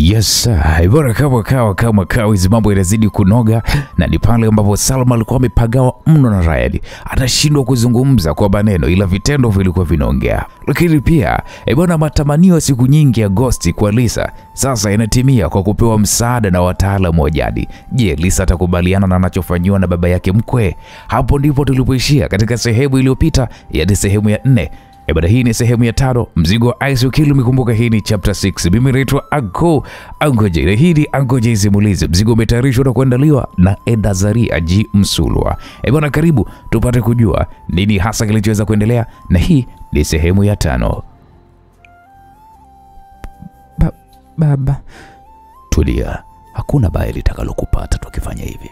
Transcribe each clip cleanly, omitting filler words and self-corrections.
Yes, bora kama hizi mambo yanazidi kunoga, na ni pale ambapo Salma alikuwa amepagawa mno na Ryan. Atashindwa kuzungumza kwa maneno ila vitendo vilikuwa vinaongea. Lakini pia bwana, matamanio siku nyingi ya Ghost kwa Lisa sasa inatimia kwa kupewa msaada na wataalamu wa jadi. Je, Lisa atakubaliana na anachofanywa na baba yake mkwe? Hapo ndipo tulipoishia katika sehemu iliyopita, yaani sehemu ya 4. Bada hii ni sehemu ya 5, mzigo wa Ice Kill. Mikumbuka hii ni chapter 6. Mimi naitwa Angoje. Na hii ni Angoje Simulizi. Mzigo umetayarishwa na kuandaliwa na Edazaria G Msulwa. Bwana, karibu tupate kujua nini hasa kilichoweza kuendelea, na hii ni sehemu ya 5. Baba, tulia. Hakuna baya litakalokupata tukifanya hivi.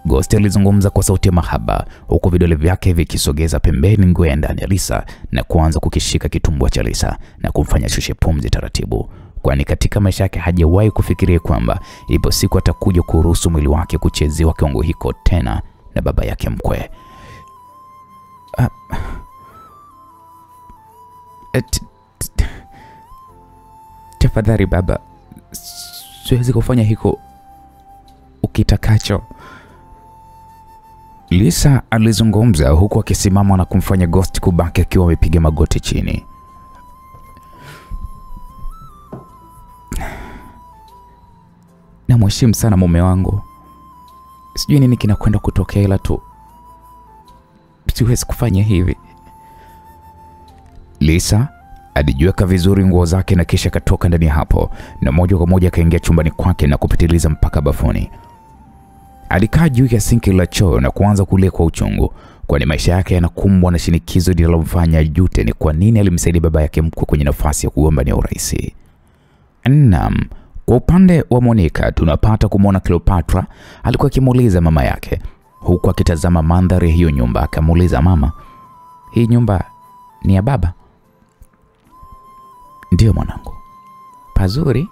Ghost alizungumza kwa sauti ya mahaba, huku vidole vyake vikisogeza pembeni nguo ya ndani ya Lisa na kuanza kukishika kitumbua cha Lisa na kumfanya shushe pumzi taratibu, kwani katika maisha yake hajawahi kufikiria kwamba ipo siku atakuja kuruhusu mwili wake kuchezewa kiwango hiko tena na baba yake mkwe. Tafadhali baba, siwezi kufanya hiko ukitakacho. Lisa alizungumza huku akisimama na kumfanya Ghost kubaki akiwa amepiga magoti chini. Namheshimu sana mume wangu. Sijui nini kinakwenda kutokea, ila tu siwezi kufanya hivi. Lisa alijiweka vizuri nguo zake na kisha katoka ndani hapo, na moja kwa moja akaingia chumbani kwake na kupitiliza mpaka bafuni. Alikaa juu ya sinki la choo na kuanza kulia kwa uchungu, kwani maisha yake yanakumbwa na shinikizo linalomfanya jute ni kwa nini alimsaidia baba yake mkwe kwenye nafasi ya kugombania urais. Naam, kwa upande wa Monica tunapata kumwona Cleopatra alikuwa akimuuliza mama yake huku akitazama mandhari hiyo nyumba. Akamuuliza, mama, hii nyumba ni ya baba? Ndio mwanangu. Pazuri?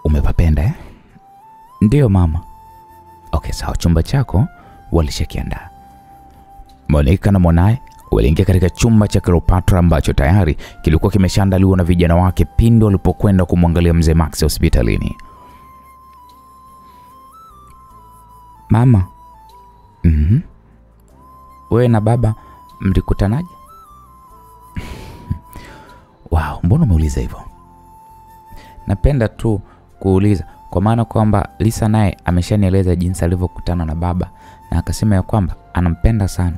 Umepapenda? Ndio mama. Okay, sawa, chumba chako walishakiandaa. Monica na mwanae waliingia katika chumba cha Cleopatra ambacho tayari kilikuwa kimeshaandaliwa na vijana wake pindi walipokwenda kumwangalia mzee Max hospitalini. Mama, wewe na baba mlikutanaje? Wow, mbona umeuliza hivyo? Napenda tu kuuliza kwa maana kwamba Lisa naye ameshanieleza jinsi alivyokutana na baba na akasema ya kwamba anampenda sana.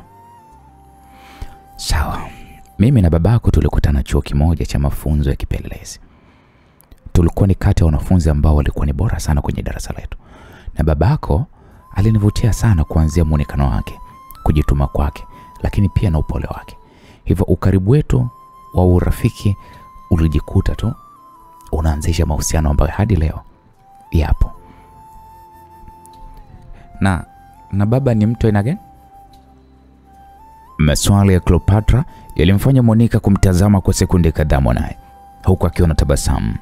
Sawa. Mimi na babako tulikutana chuo kimoja cha mafunzo ya kipelelezi. Tulikuwa ni kati ya wanafunzi ambao walikuwa ni bora sana kwenye darasa letu. Na babako alinivutia sana kuanzia muonekano wake, kujituma kwake, lakini pia na upole wake. Hivyo ukaribu wetu wa urafiki ulijikuta tu unaanzisha mahusiano ambayo hadi leo yapo. Na baba ni mtu aina gani? Maswali ya Cleopatra yalimfanya Monica kumtazama kwa sekunde kadhaa mwanae, huku akiwa na tabasamu.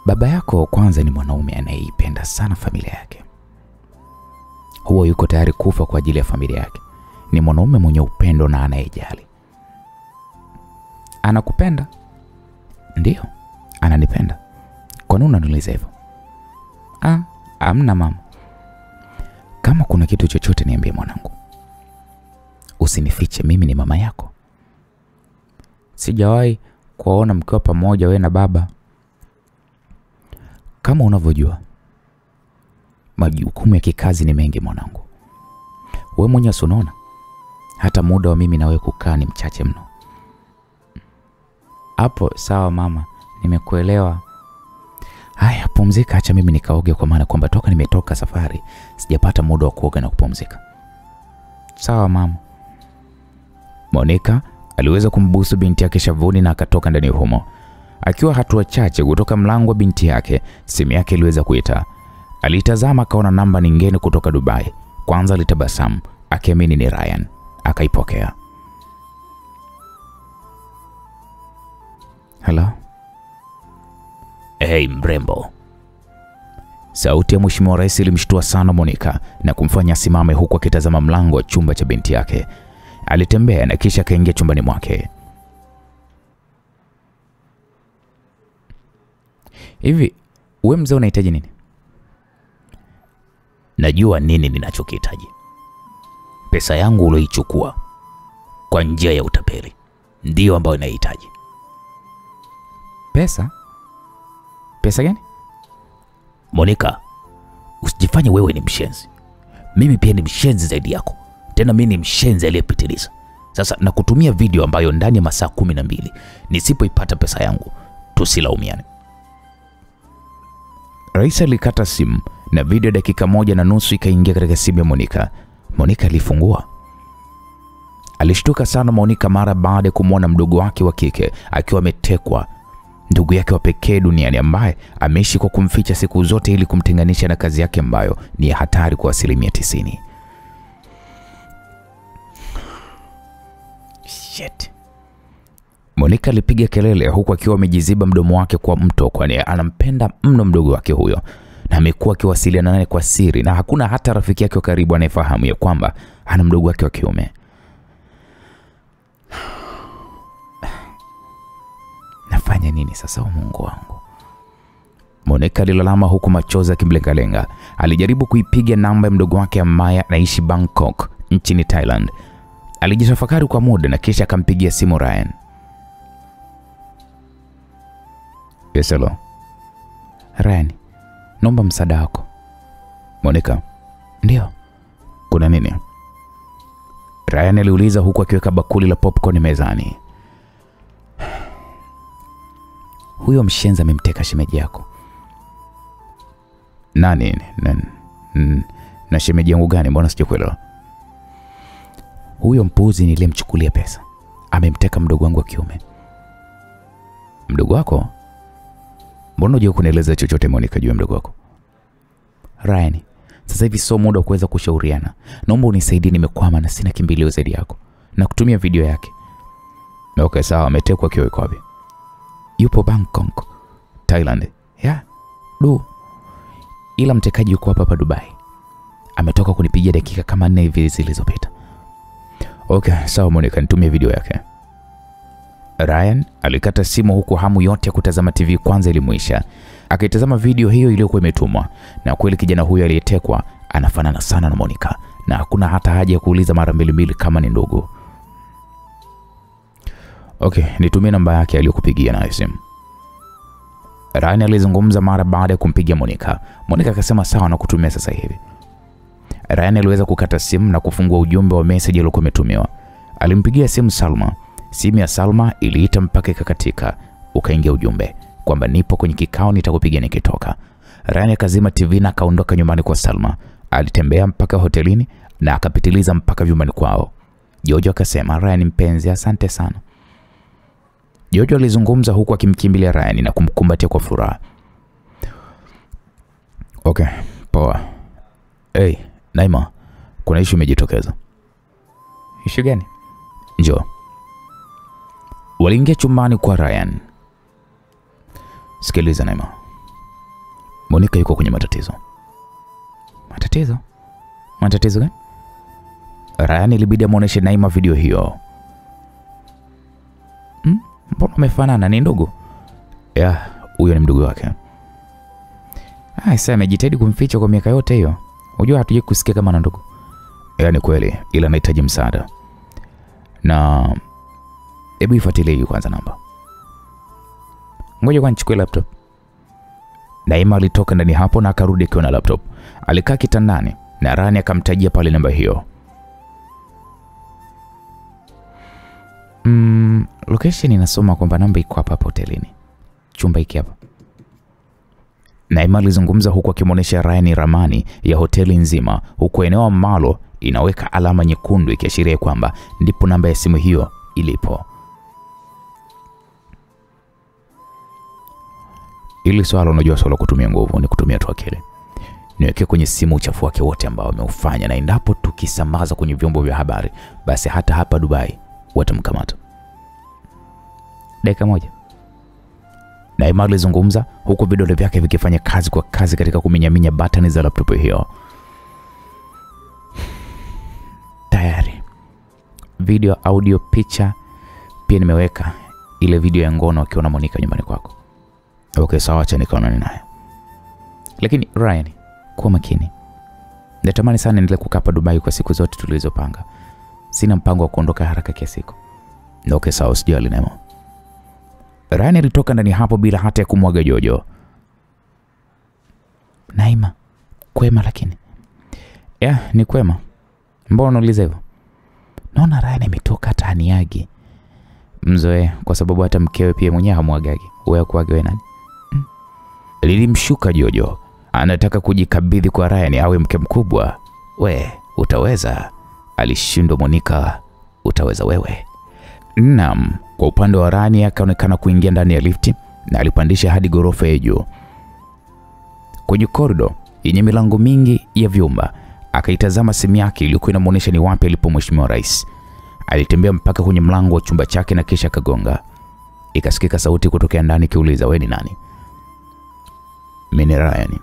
Baba yako kwanza ni mwanaume anayeipenda sana familia yake. Huwa yuko tayari kufa kwa ajili ya familia yake. Ni mwanaume mwenye upendo na anayejali. Anakupenda? Ndio, ananipenda. Kwa nini unaniuliza hivyo? Hamna mama. Kama kuna kitu chochote niambie mwanangu. Usinifiche, mimi ni mama yako. Sijawahi kuona mkiwa pamoja wewe na baba. Kama unavyojua, majukumu ya kikazi ni mengi mwanangu. Wewe mwenyewe unaona hata muda wa mimi na wewe kukaa ni mchache mno. Hapo sawa mama, nimekuelewa. Haya, pumzika, acha mimi nikaoge, kwa maana kwamba toka nimetoka safari sijapata muda wa kuoga na kupumzika. Sawa mama. Monica aliweza kumbusu binti yake shavuni na akatoka ndani humo. Akiwa hatua chache kutoka mlango wa binti yake, simu yake iliweza kuita. Alitazama akaona namba nyingine kutoka Dubai. Kwanza alitabasamu akiamini ni Ryan. Akaipokea. Hello? Hey mrembo. Sauti ya mheshimiwa rais ilimshtua sana Monica na kumfanya asimame huku akitazama mlango wa chumba cha binti yake. Alitembea na kisha akaingia chumbani mwake. Hivi wewe mzee unahitaji nini? Najua nini ninachokihitaji. Pesa yangu uloichukua kwa njia ya utapeli ndio ambayo ninahitaji. Pesa? Pesa gani? Monica, usijifanye wewe ni mshenzi. Mimi pia ni mshenzi zaidi yako. Tena mimi ni mshenzi aliyepitiliza. Sasa nakutumia video ambayo ndani ya masaa 12 nisipoipata pesa yangu tusilaumiane. Rais alikata simu na video dakika 1.5 ikaingia katika simu ya Monica. Monica alifungua. Alishtuka sana Monica mara baada ya kumwona mdogo wake wa kike akiwa ametekwa, ndugu yake wa pekee duniani ambaye ameishi kwa kumficha siku zote ili kumtenganisha na kazi yake ambayo ni hatari kwa 90%. Shit. Monica alipiga kelele huku akiwa amejiziba mdomo wake kwa mto, kwani anampenda mno mdogo wake huyo na amekuwa akiwasiliana naye kwa siri, na hakuna hata rafiki yake wa karibu anayefahamu ya kwamba ana mdogo wake wa kiume. Nafanya nini sasa Mungu wangu? Monica alilalama huku machozi yakimlengalenga. Alijaribu kuipiga namba ya mdogo wake ambaye anaishi Bangkok nchini Thailand. Alijitafakari kwa muda na kisha akampigia simu Ryan. Yes, hello. Ryan, naomba msaada wako. Monica. Ndio. Kuna nini? Ryan aliuliza huku akiweka bakuli la popcorn mezani. Huyo mshenza amemteka shemeji yako. Nani? Na shemeji yangu gani? Mbona sijakuelewa? Huyo mpuzi nilimchukulia pesa amemteka mdogo wangu wa kiume. Mdogo wako? Mbona hujui kunieleza chochote Monica juu ya mdogo wako? Ryan, sasa hivi sio muda wa kuweza kushauriana. Naomba unisaidie, nimekwama na sina kimbilio zaidi yako. Na kutumia video yake. Okay, sawa. Ametekwa akiwa yuko wapi? Yupo Bangkok, Thailand. Yeah. Ila mtekaji yuko hapa Dubai. Ametoka kunipigia dakika kama 4 hivi zilizopita. Okay, sawa Monica, nitumie video yake. Ryan alikata simu huku hamu yote ya kutazama TV kwanza ilimuisha. Akaitazama video hiyo iliyokuwa imetumwa, na kweli kijana huyo aliyetekwa anafanana sana na Monica, na hakuna hata haja ya kuuliza mara mbili kama ni ndugu. Okay, nitumie namba yake aliyokupigia nayo simu. Ryan alizungumza mara baada ya kumpigia Monica. Monica akasema sawa na kutumia sasa hivi. Ryan aliweza kukata simu na kufungua ujumbe wa message aliyokuwa umetumiwa. Alimpigia simu Salma. Simu ya Salma iliita mpaka ikakatika. Ukaingia ujumbe kwamba nipo kwenye kikao, nitakupigia nikitoka. Ryan akazima TV na akaondoka nyumbani kwa Salma. Alitembea mpaka hotelini na akapitiliza mpaka vyumbani kwao. Jojo akasema, Ryan mpenzi, asante sana. Jojo alizungumza huku akimkimbilia Ryan na kumkumbatia kwa furaha. Okay, poa. Hey, Naima, kuna issue imejitokeza. Issue gani? Njoo. Waliingia chumbani kwa Ryan. Sikiliza Naima. Monica yuko kwenye matatizo. Matatizo? Matatizo gani? Ryan ilibidi amuoneshe Naima video hiyo. Mbona umefanana, ni ndugu? Yeah, huyo ni mdogo wake. Sasa amejitahidi kumficha kwa miaka yote hiyo. Unajua hatuje kusikia kama na ndugu. Ni kweli, ila anahitaji msaada. Na hebu ifuatilie hiyo kwanza namba. Ngoja kwa nichukue laptop. Naima alitoka ndani hapo na akarudi akiwa na laptop. Alikaa kitandani na Ryan akamtajia pale namba hiyo. Location inasoma kwamba namba iko hapa hotelini. Chumba hiki hapa. Naima alizungumza huku akimuonesha Ryan ramani ya hoteli nzima, huku eneo ambalo inaweka alama nyekundu ikiashiria kwamba ndipo namba ya simu hiyo ilipo. Ili swala, unajua swala kutumia nguvu ni kutumia tu akili. Niweke kwenye simu uchafu wake wote ambao ameufanya, na endapo tukisambaza kwenye vyombo vya habari, basi hata hapa Dubai watamkamata. Dakika moja. Naima alizungumza huku vidole vyake vikifanya kazi kwa kazi katika kuminyaminya button za laptop hiyo. Tayari. Video, audio, picha pia nimeweka ile video ya ngono akiwa na Monica nyumbani kwako. Okay, sawa, acha nikaonane naye. Lakini Ryan, kuwa makini. Natamani sana niendelee kukaa hapa Dubai kwa siku zote tulizopanga. Sina mpango wa kuondoka haraka kiasi hiko. Okay, sawa, usijali Nemo. Ryan alitoka ndani hapo bila hata ya kumwaga Jojo. Naima, kwema lakini. Ni kwema. Mbona unauliza hivyo? Naona Ryan ametoka hata aniagi. Mzoe, kwa sababu hata mkewe pia mwenyewe hamwagagi. Wewe kuage wewe nani? Lilimshuka Jojo. Anataka kujikabidhi kwa Ryan awe mke mkubwa. We, utaweza? Alishindwa Monica. Utaweza wewe? Naam. Kwa upande wa Ryan akaonekana kuingia ndani ya lifti na alipandisha hadi ghorofa ya juu. Kwenye korido yenye milango mingi ya vyumba, akaitazama simu yake iliyokuwa inamuonesha ni wapi alipo Mheshimiwa Rais. Alitembea mpaka kwenye mlango wa chumba chake na kisha akagonga. Ikasikika sauti kutoka ndani kiuliza, "Wewe ni nani?" "Mimi ni Ryan."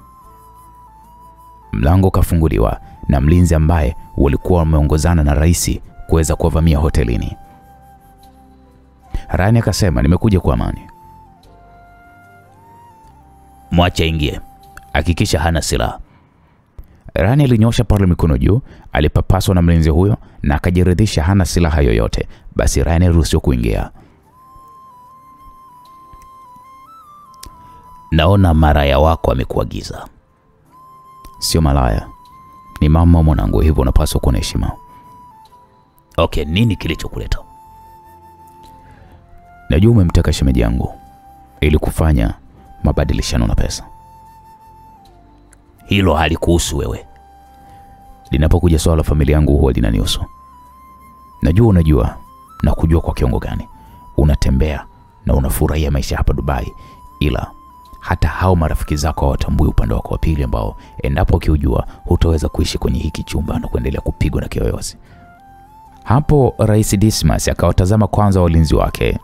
Mlango kafunguliwa na mlinzi ambaye walikuwa wameongozana na rais kuweza kuwavamia hotelini. Ryan akasema, "Nimekuja kwa amani." "Mwache ingie. Hakikisha hana silaha." Ryan alinyosha pale mikono juu, alipapaswa na mlinzi huyo na akajiridhisha hana silaha yoyote. Basi Ryan aliruhusiwa kuingia. "Naona maraya wako amekuagiza." "Sio malaya. Ni mama mwanangu, hivyo unapaswa kuwa na heshima." "Okay, nini kilichokuleta?" "Najua umemtaka shemeji yangu ili kufanya mabadilishano na pesa." "Hilo halikuhusu wewe." "Linapokuja swala la familia yangu huwa linanihusu. Najua unajua na kujua kwa kiwango gani unatembea na unafurahia maisha hapa Dubai, ila hata hao marafiki zako hawatambui upande wako wa pili ambao endapo ukiujua hutaweza kuishi kwenye hiki chumba na kuendelea kupigwa na kiyoyozi." Hapo Rais Dismas akawatazama kwanza walinzi wake.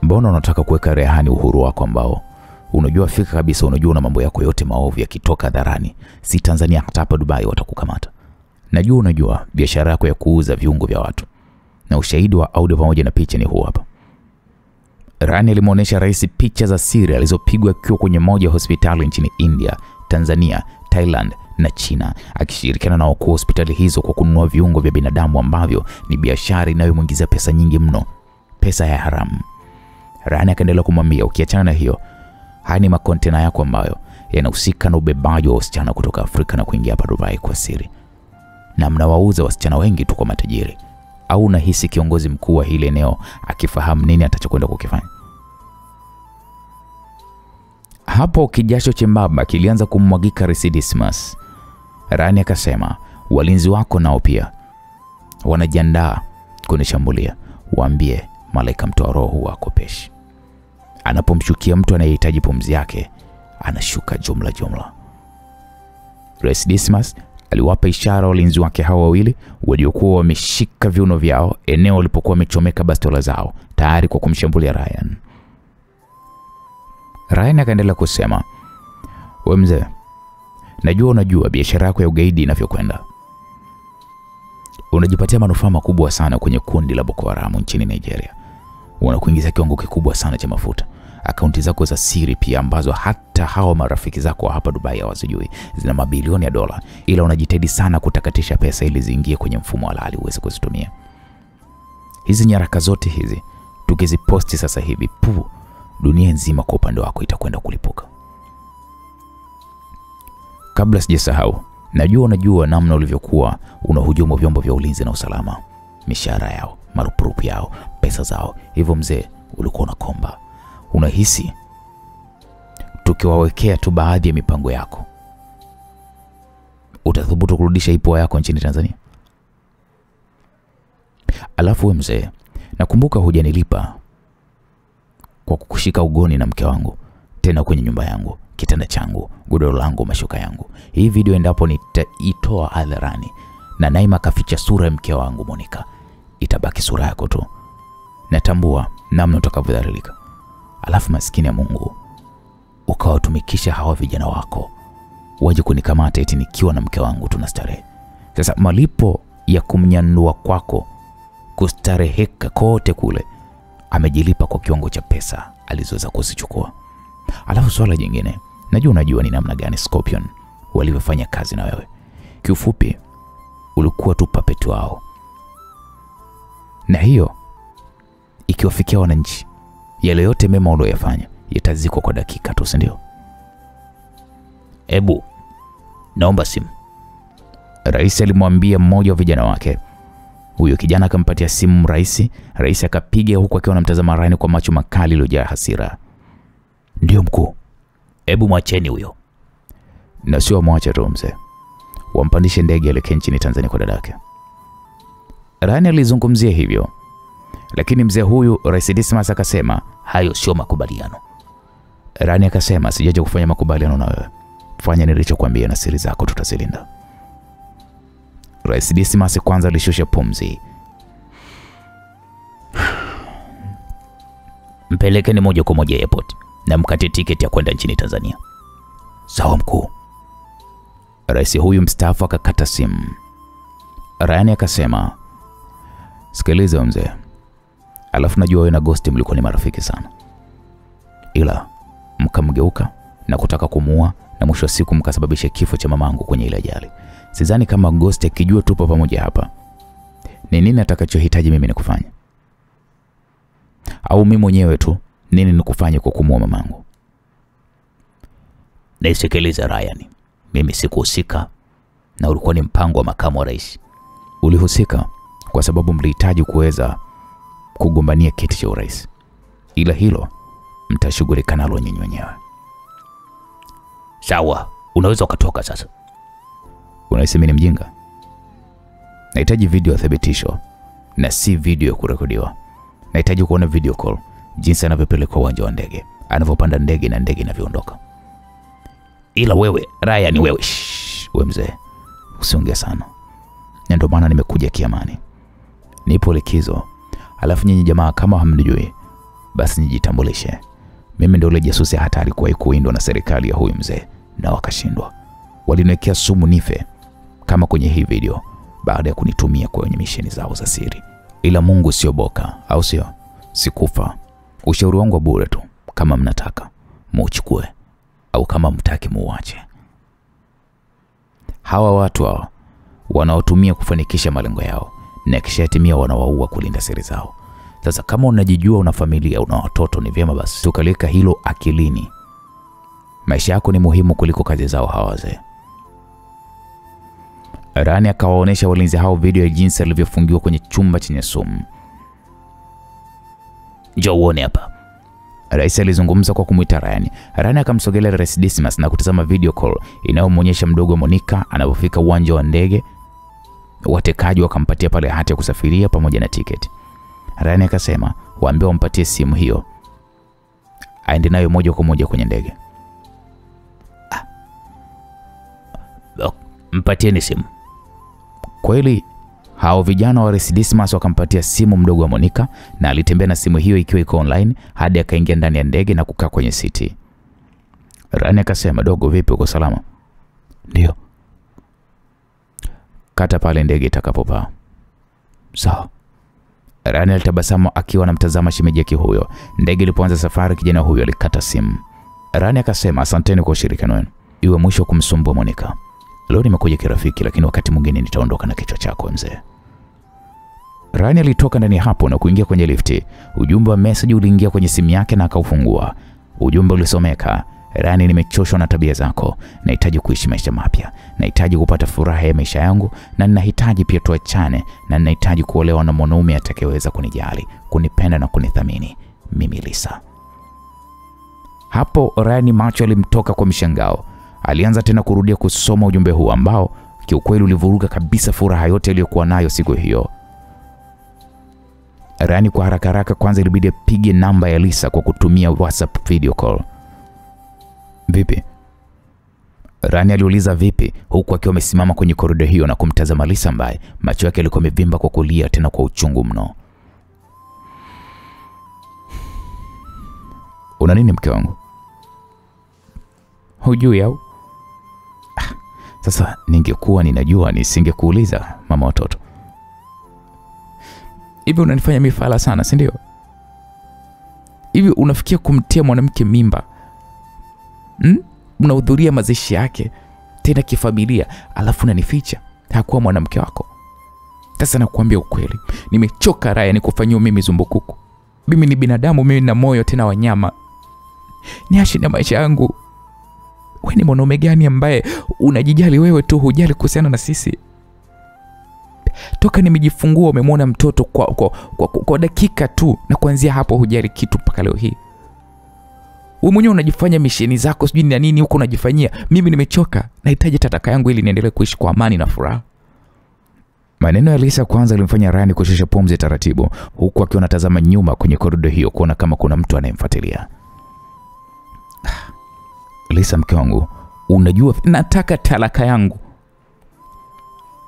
"Mbona unataka kuweka rehani uhuru wako ambao unajua fika kabisa, unajua na mambo yako yote maovu yakitoka hadharani, si Tanzania hata hapa Dubai watakukamata. Najua unajua biashara yako ya kuuza viungo vya watu. Na ushahidi wa audio pamoja na picha ni huu hapa." Ryan alimuonesha rais picha za siri alizopigwa akiwa kwenye moja hospitali nchini India, Tanzania, Thailand na China, akishirikiana na wakuu hospitali hizo kwa kununua viungo vya binadamu ambavyo ni biashara inayomuingizia pesa nyingi mno, pesa ya haramu. Ryan akaendelea kumwambia, "Ukiachana na hiyo, haya ni makontena yako ambayo yanahusika na ubebaji wa wasichana kutoka Afrika na kuingia hapa Dubai kwa siri. Na mnawauza wasichana wengi tu kwa matajiri. Au unahisi kiongozi mkuu wa hili eneo akifahamu nini atachokwenda kukifanya?" Hapo kijasho chembamba kilianza kummwagika Rais Dismas. Ryan akasema, "Walinzi wako nao pia wanajiandaa kunishambulia. Waambie malaika mtoa roho wako peshi. Anapomshukia mtu anayehitaji pumzi yake, anashuka jumla." Rais Dismas aliwapa ishara walinzi wake hao wawili waliokuwa wameshika viuno vyao eneo walipokuwa wamechomeka bastola zao tayari kwa kumshambulia Ryan. Ryan akaendelea kusema, "Wewe mzee, najua unajua biashara yako ya ugaidi inavyokwenda. Unajipatia manufaa makubwa sana kwenye kundi la Boko Haram nchini Nigeria. Unakuingiza kiwango kikubwa sana cha mafuta. Akaunti zako za siri pia ambazo hata hao marafiki zako hapa Dubai hawazijui zina mabilioni ya dola, ila unajitahidi sana kutakatisha pesa ili ziingie kwenye mfumo halali uweze kuzitumia. Hizi nyaraka zote hizi tukiziposti sasa hivi, dunia nzima kwa upande wako itakwenda kulipuka. Kabla sijasahau, najua unajua namna ulivyokuwa unahujumu vyombo vya ulinzi na usalama, mishahara yao, marupurupu yao, pesa zao. Hivyo mzee, ulikuwa unakomba. Unahisi tukiwawekea tu baadhi ya mipango yako utathubutu kurudisha ipo yako nchini Tanzania? Alafu wewe mzee, nakumbuka hujanilipa kwa kukushika ugoni na mke wangu, tena kwenye nyumba yangu, kitanda changu, godoro langu, mashuka yangu. Hii video endapo nitaitoa hadharani na Naima kaficha sura ya mke wangu Monica, itabaki sura yako tu. Natambua namna utakavyodhalilika. Alafu maskini ya Mungu, ukawatumikisha hawa vijana wako waje kunikamata eti nikiwa na mke wangu tunastarehe. Sasa malipo ya kumnyandua kwako kustareheka kote kule amejilipa kwa kiwango cha pesa alizoweza kuzichukua. Alafu swala jingine, unajua ni namna gani Scorpion walivyofanya kazi na wewe. Kiufupi, ulikuwa tu puppet wao. Na hiyo ikiwafikia wananchi, yale yote mema uliyofanya yatazikwa kwa dakika tu, si ndio? Ebu naomba simu, rais alimwambia mmoja wa vijana wake. Huyo kijana akampatia simu rais. Rais akapiga huku akiwa anamtazama Ryan kwa macho makali yaliyojaa hasira. Ndio mkuu. Ebu mwacheni huyo. Na sio mwache tu mzee, wampandishe ndege ile nchini Tanzania kwa dadake. Ryan alizungumzia hivyo, lakini mzee huyu Rais Dismas akasema hayo sio makubaliano. Ryan akasema sijaje kufanya makubaliano na wewe. Fanya nilichokuambia na siri zako tutazilinda. Rais Dismas kwanza alishusha pumzi. Mpelekeni moja kwa moja airport na mkate tiketi ya kwenda nchini Tanzania. Sawa mkuu. Rais huyu mstaafu akakata simu. Ryan akasema, sikiliza mzee, alafu najua wewe na Ghost mlikuwa ni marafiki sana, ila mkamgeuka na kutaka kumuua, na mwisho wa siku mkasababisha kifo cha mamangu kwenye ile ajali. Sidhani kama Ghost akijua tupo pamoja hapa, ni nini atakachohitaji mimi nikufanye? Au mimi mwenyewe tu nini nikufanye kwa kumuua mamangu? Nisikiliza Ryan, mimi sikuhusika na ulikuwa ni mpango wa makamu wa rais. Ulihusika kwa sababu mlihitaji kuweza kugombania kiti cha urais, ila hilo mtashughulika nalo nyinyi wenyewe. Sawa, unaweza ukatoka sasa. Unasema ni mjinga? Nahitaji video ya thibitisho na si video ya kurekodiwa. Nahitaji kuona video call jinsi anavyopelekwa uwanja wa ndege, anavyopanda ndege na ndege inavyoondoka. Ila wewe Ryan, wewe mzee, usiongee sana. Ndio maana nimekuja kiamani. Nipo likizo. Alafu nyinyi jamaa kama hamnijui, basi nijitambulishe. Mimi ndio yule jasusi hata alikuwa kuindwa na serikali ya huyu mzee na wakashindwa. Waliniwekea sumu nife kama kwenye hii video baada ya kunitumia kwenye misheni zao za siri. Ila Mungu sio boka, au sio? Sikufa. Ushauri wangu wa bure tu, kama mnataka muuchukue au kama mtaki muache. Hawa watu hao wanaotumia kufanikisha malengo yao na kishatimia wanawaua kulinda siri zao. Sasa kama unajijua una familia, una watoto, ni vyema basi tukaleka hilo akilini. Maisha yako ni muhimu kuliko kazi zao hawa wazee. Rani akawaonesha walinzi hao video ya jinsi alivyofungiwa kwenye chumba chenye sumu. Njoo uone hapa. Rais alizungumza kwa kumuita Ryan. Ryan akamsogelea Rais Dismas na kutazama video call inayomuonyesha mdogo Monica anapofika uwanja wa ndege. Watekaji wakampatia pale hati ya kusafiria pamoja na tiketi. Ryan akasema waambie wampatie simu hiyo, aende nayo moja kwa moja kwenye ndege. Mpatieni simu. Kweli hao vijana wa Rais Dismas wakampatia simu mdogo wa Monica, na alitembea na simu hiyo ikiwa iko online hadi akaingia ndani ya ndege na kukaa kwenye siti. Rani akasema, dogo vipi, uko salama? Ndio. Kata pale ndege itakapopaa. Sawa. Rani alitabasamu akiwa anamtazama shemeji yake huyo. Ndege ilipoanza safari, kijana huyo alikata simu. Rani akasema, asanteni kwa ushirikiano wenu. Iwe mwisho kumsumbua Monica. Leo nimekuja kirafiki, lakini wakati mwingine nitaondoka na kichwa chako mzee. Rani alitoka ndani hapo na kuingia kwenye lifti. Ujumbe wa message uliingia kwenye simu yake na akaufungua. Ujumbe ulisomeka, Rani, nimechoshwa na tabia zako. Nahitaji kuishi maisha mapya. Nahitaji kupata furaha ya maisha yangu, na ninahitaji pia tuachane, na ninahitaji kuolewa na mwanaume atakayeweza kunijali, kunipenda na kunithamini. Mimi Lisa. Hapo Rani macho alimtoka kwa mshangao. Alianza tena kurudia kusoma ujumbe huu ambao kiukweli ulivuruga kabisa furaha yote aliyokuwa nayo siku hiyo. Rani kwa haraka kwanza ilibidi apige namba ya Lisa kwa kutumia WhatsApp video call. Vipi? Rani aliuliza vipi huku akiwa amesimama kwenye korido hiyo na kumtazama Lisa ambaye macho yake yalikuwa yamevimba kwa kulia tena kwa uchungu mno. Una nini mke wangu? Hujui au? Sasa ningekuwa ninajua nisingekuuliza, mama watoto. Hivi unanifanya mifala sana, si ndio? Hivi unafikia kumtia mwanamke mimba Mnahudhuria mazishi yake tena kifamilia, alafu unanificha hakuwa mwanamke wako. Sasa nakuambia ukweli, nimechoka Ryan kufanywa mimi zumbukuku. Mimi ni binadamu, mimi na moyo tena wanyama. Niache na maisha yangu. Wewe ni mwanaume gani ambaye unajijali wewe tu, hujali kuhusiana na sisi? Toka nimejifungua umemwona mtoto kwa dakika tu, na kuanzia hapo hujali kitu mpaka leo hii. Wewe mwenyewe unajifanya misheni zako sijui na nini huko unajifanyia. Mimi nimechoka, nahitaji tataka yangu ili niendelee kuishi kwa amani na furaha. Maneno ya Lisa kwanza alimfanya Ryan kushusha pumzi taratibu, huku akiwa anatazama nyuma kwenye korido hiyo kuona kama kuna mtu anayemfuatilia. Lisa, mke wangu, unajua nataka talaka yangu.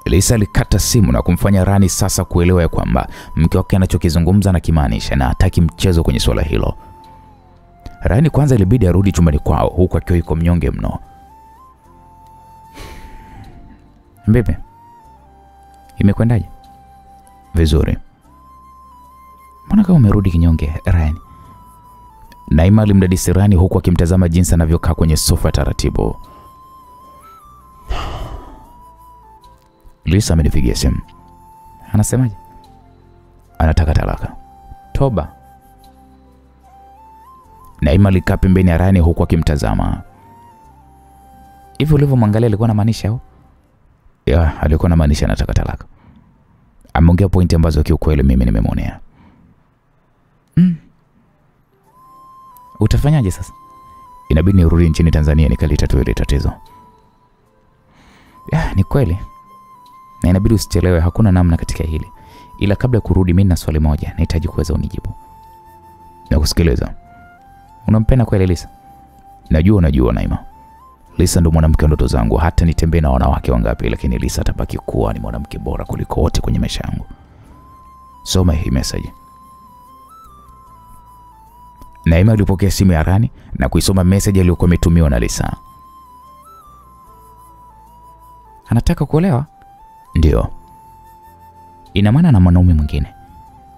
Lisa alikata simu na kumfanya Ryan sasa kuelewa ya kwamba mke wake anachokizungumza na kimaanisha na hataki mchezo kwenye swala hilo. Ryan kwanza ilibidi arudi chumbani kwao huku akiwa yuko mnyonge mno. Mbebe, imekwendaje? Vizuri. Mbona kama umerudi kinyonge Ryan? Naima alimdadisi Ryan huku akimtazama jinsi anavyokaa kwenye sofa taratibu. Lisa amenipigia simu. Anasemaje? Anataka talaka. Toba. Naima alikaa pembeni ya Ryan huku akimtazama. Hivi ulivyomwangalia alikuwa anamaanisha au? Ya, alikuwa anamaanisha anataka talaka. Ameongea pointi ambazo kiukweli mimi nimemwonea. Utafanyaje sasa? Inabidi nirudi nchini Tanzania nikalitatue ile tatizo. Ya, ni kweli. Na inabidi usichelewe, hakuna namna katika hili. Ila kabla ya kurudi mimi na swali moja nahitaji kuweza unijibu. Nakusikiliza. Unampenda kweli Lisa? Najua Naima. Lisa ndo mwanamke wa ndoto zangu, hata nitembee na wanawake wangapi, lakini Lisa atabaki kuwa ni mwanamke bora kuliko wote kwenye maisha yangu. Soma hii message. Naima alipokea simu ya Rani na kuisoma message aliyokuwa imetumiwa na Lisa. Anataka kuolewa? Ndio. Ina maana na mwanaume mwingine?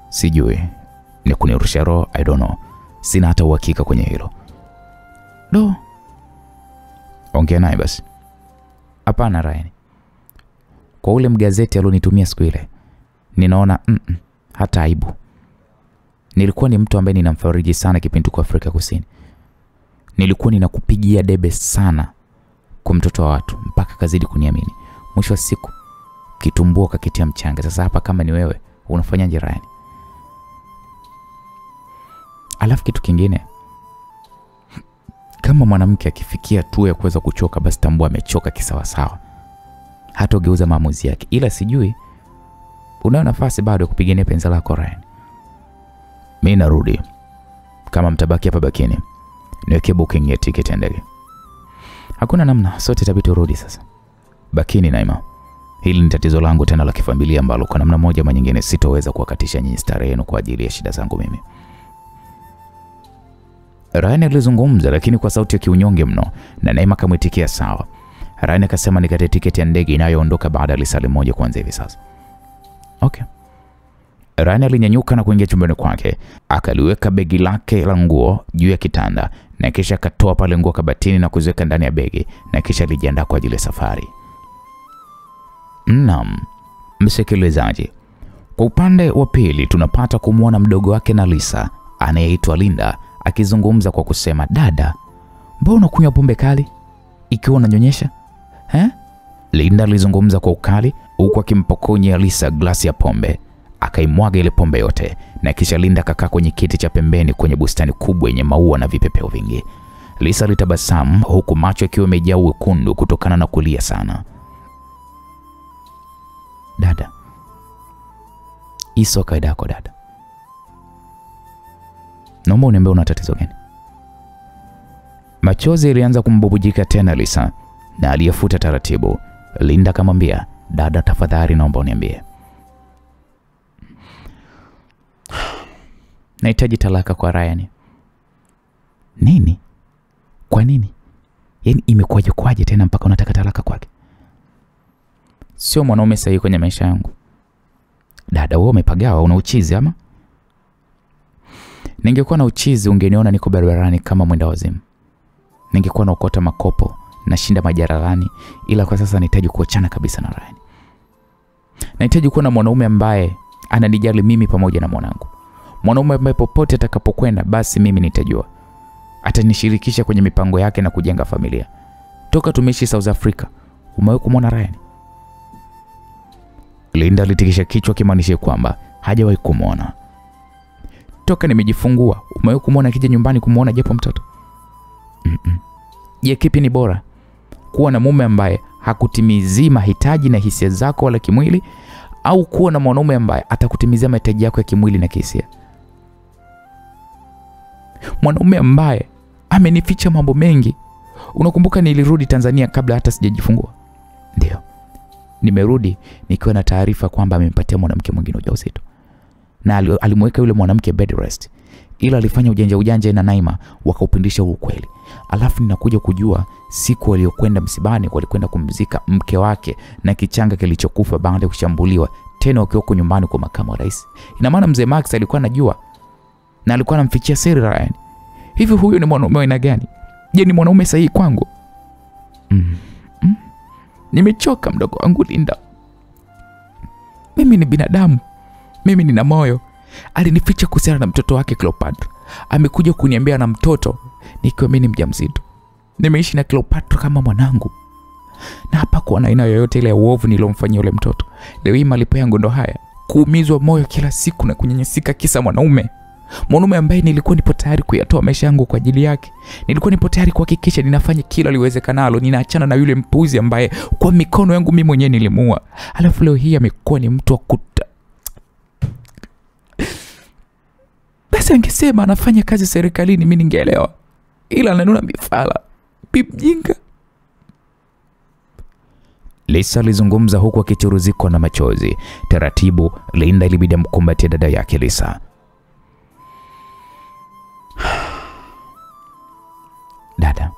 Sijui. Ni kunirusha roho, I don't know. Sina hata uhakika kwenye hilo. Do. Ongea naye basi. Hapana Ryan. Kwa ule mgazeti alionitumia siku ile, ninaona hata aibu. Nilikuwa ni mtu ambaye ninamfariji sana kipindi tuko Afrika Kusini. Nilikuwa ninakupigia debe sana kwa mtoto wa watu mpaka kazidi kuniamini. Mwisho wa siku kitumbua kakitia mchanga. Sasa hapa kama ni wewe unafanyaje Ryan? Alafu kitu kingine, kama mwanamke akifikia tu ya kuweza kuchoka, basi tambua amechoka kisawa sawa. Hata ugeuza maamuzi yake. Ila sijui unayo nafasi bado kupigania penzi lako Ryan. Mimi narudi. Kama mtabaki hapa bakini, niweke booking ya ticket ya ndege. Hakuna namna, sote itabidi turudi sasa. Bakini Naima. Hili ni tatizo langu tena la kifamilia ambalo kwa namna moja ama nyingine sitoweza kuwakatisha nyinyi starehe yenu kwa ajili ya shida zangu mimi. Ryan alizungumza lakini kwa sauti ya kiunyonge mno, na Naima kamwitikia sawa. Ryan akasema nikate tiketi ya ndege inayoondoka baada ya lisali moja kuanzia hivi sasa. Okay. Ryan alinyanyuka na kuingia chumbani kwake, akaliweka begi lake la nguo juu ya kitanda na kisha akatoa pale nguo kabatini na kuziweka ndani ya begi na kisha alijiandaa kwa ajili ya safari. Naam, msikilizaji. Kwa upande wa pili tunapata kumwona mdogo wake na Lisa anayeitwa Linda akizungumza kwa kusema, "Dada, mbona unakunywa pombe kali ikiwa unanyonyesha?" Linda alizungumza kwa ukali huku akimpokonya Lisa glasi ya pombe. Akaimwaga ile pombe yote na kisha Linda akakaa kwenye kiti cha pembeni kwenye bustani kubwa yenye maua na vipepeo vingi. Lisa alitabasamu huku macho yakiwa yamejaa wekundu kutokana na kulia sana. "Dada, iso kaida yako dada. Naomba uniambie una tatizo gani?" Machozi yalianza kumbubujika tena Lisa na aliyafuta taratibu. Linda akamwambia, "Dada tafadhali naomba uniambie." "Nahitaji talaka kwa Ryan." "Nini? Kwa nini? Yaani imekuwaje tena mpaka unataka talaka kwake?" "Sio mwanaume sahihi kwenye maisha yangu." "Dada, wewe umepagawa, una uchizi ama?" "Ningekuwa na uchizi ungeniona niko barabarani kama mwenda wazimu." ningekuwa naokota makopo na shinda majaralani, ila kwa sasa nahitaji kuachana kabisa na Ryan. Nahitaji kuwa na mwanaume ambaye ananijali mimi pamoja na mwanangu. Mwanaume ambaye popote atakapokwenda basi mimi nitajua. Atanishirikisha kwenye mipango yake na kujenga familia. Toka tumeishi South Africa, umewahi kumwona Ryan? Linda alitikisha kichwa kimaanisha kwamba hajawahi kumwona. Toka nimejifungua, umewahi kumwona kija nyumbani kumwona japo mtoto? Je, kipi ni bora? Kuwa na mume ambaye hakutimizii mahitaji na hisia zako wala kimwili, au kuwa na mwanaume ambaye atakutimizia mahitaji yako ya kimwili na kihisia? Mwanaume ambaye amenificha mambo mengi. Unakumbuka nilirudi Tanzania kabla hata sijajifungua? Ndio. Nimerudi nikiwa na taarifa kwamba amempatia mwanamke mwingine ujauzito. Na alimweka yule mwanamke bed rest. Ila alifanya ujanja na Naima wakaupindisha ukweli. Alafu ninakuja kujua siku waliokwenda msibani walikwenda kumzika mke wake na kichanga kilichokufa baada ya kushambuliwa, tena wakiwa huko nyumbani kwa makamu wa rais. Ina maana mzee Max alikuwa anajua na alikuwa anamfichia siri Ryan. Hivi huyu ni mwanaume wa aina gani? Je, ni mwanaume sahihi kwangu? Nimechoka mdogo wangu Linda. Mimi ni binadamu. Mimi nina moyo. Alinificha kuhusiana na mtoto wake Cleopatra. Amekuja kuniambia na mtoto nikiwa mimi ni mjamzito. Nimeishi na Cleopatra kama mwanangu. Na hapa kwa aina yoyote ile ya uovu nilomfanyia yule mtoto. Leo hii malipo yangu ndo haya. Kuumizwa moyo kila siku na kunyenyesika kisa mwanaume. Mwanaume ambaye nilikuwa nipo tayari kuyatoa maisha yangu kwa ajili yake. Nilikuwa nipo tayari kuhakikisha ninafanya kila liwezekanalo, ninaachana na yule mpuzi ambaye kwa mikono yangu mimi mwenyewe nilimuua. Alafu leo hii amekuwa ni mtu wa kuta. Basi angesema anafanya kazi serikalini mimi ningeelewa. Ila ananuna mifala. Mjinga. Lisa alizungumza huku akichuruzikwa na machozi. Taratibu Linda ilibidi amkumbatie dada yake Lisa. Dada,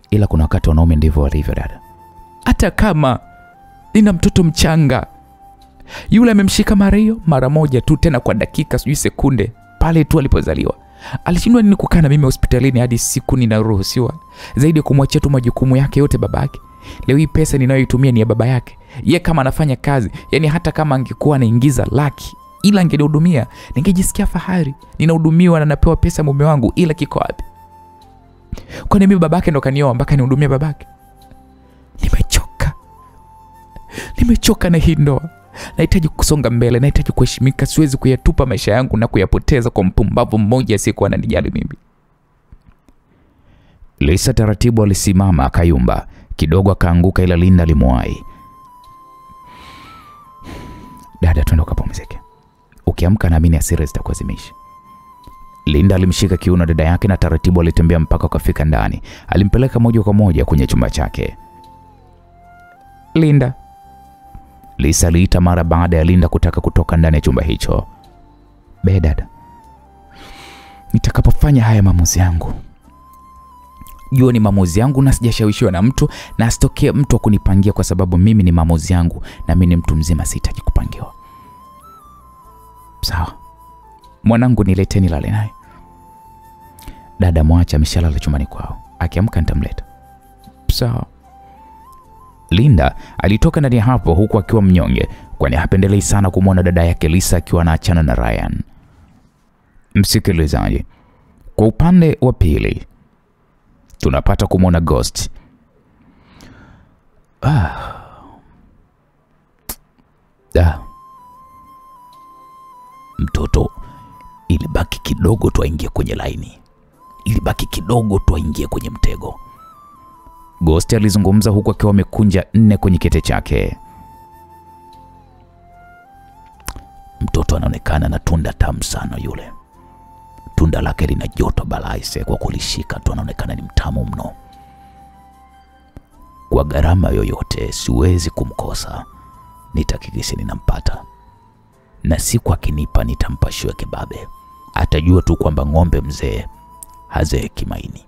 ila kuna wakati wanaume ndivyo walivyo dada. Hata kama nina mtoto mchanga, yule amemshika mara moja tu, tena kwa dakika sijui sekunde pale tu alipozaliwa. Alishindwa nini kukaa na mimi hospitalini hadi siku ninaruhusiwa, zaidi ya kumwachia tu majukumu yake yote babake. Leo hii pesa ninayoitumia ni ya baba yake. Yeye kama anafanya kazi, yani hata kama angekuwa anaingiza laki ila angenihudumia, ningejisikia fahari. Ninahudumiwa na napewa pesa mume wangu, ila kiko wapi? Kwa nini babake ndo kanioa mpaka nihudumie babake? Nimechoka na hii ndoa. Nahitaji kusonga mbele, nahitaji kuheshimika. Siwezi kuyatupa maisha yangu na kuyapoteza kwa mpumbavu mmoja asiyekuwa ananijali mimi. Lisa taratibu alisimama akayumba. Kidogo akaanguka ila Linda alimwahi. Dada, twende ukapumzike. Ukiamka naamini hasira zitakuwa zimeisha. Linda alimshika kiuno dada yake na taratibu alitembea mpaka kufika ndani. Alimpeleka moja kwa moja kwenye chumba chake. Linda. Lisa aliita mara baada ya Linda kutaka kutoka ndani ya chumba hicho. Dada, nitakapofanya haya maamuzi yangu, jua ni maamuzi yangu na sijashawishiwa na mtu, na asitokee mtu akunipangia, kwa sababu mimi ni maamuzi yangu na mimi ni mtu mzima, sihitaji kupangiwa. Sawa? Mwanangu nileteni lale naye. Dada, mwacha ameshalala chumbani kwao. Akiamka nitamleta. Sawa. Linda alitoka ndani hapo huku akiwa mnyonge, kwani hapendelei sana kumwona dada yake Lisa akiwa anaachana na Ryan. Msikilizaji, kwa upande wa pili tunapata kumwona Ghost. Mtoto, ilibaki kidogo tu aingie kwenye laini. Ilibaki kidogo tu aingie kwenye mtego. Ghost alizungumza huku akiwa amekunja nne kwenye kiti chake. Mtoto anaonekana na tunda tamu sana yule. Tunda lake lina joto balaise, kwa kulishika tu anaonekana ni mtamu mno. Kwa gharama yoyote siwezi kumkosa. Nitahakikisha ninampata. Na siku akinipa nitampa shiwe kebabe. Atajua tu kwamba ng'ombe mzee hazeeki maini.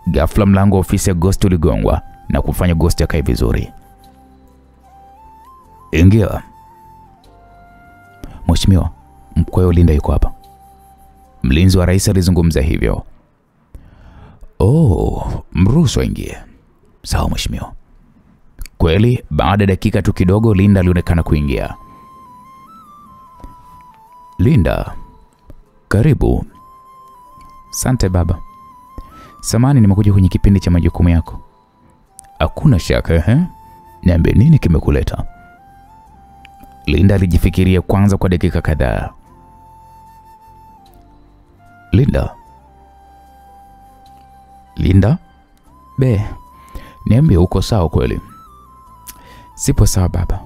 Ghafla mlango wa ofisi ya Ghost uligongwa na kufanya Ghost akae vizuri. Ingia. Mheshimiwa, mkweo Linda yuko hapa. Mlinzi wa rais alizungumza hivyo. Oh, mruhusu aingie. Sawa mheshimiwa. Kweli, baada ya dakika tu kidogo Linda alionekana kuingia. Linda, karibu. Asante baba. Samani nimekuja kwenye kipindi cha majukumu yako. Hakuna shaka, Niambie nini kimekuleta? Linda alijifikiria kwanza kwa dakika kadhaa. Linda? Be, Niambie uko sawa kweli? sipo sawa baba.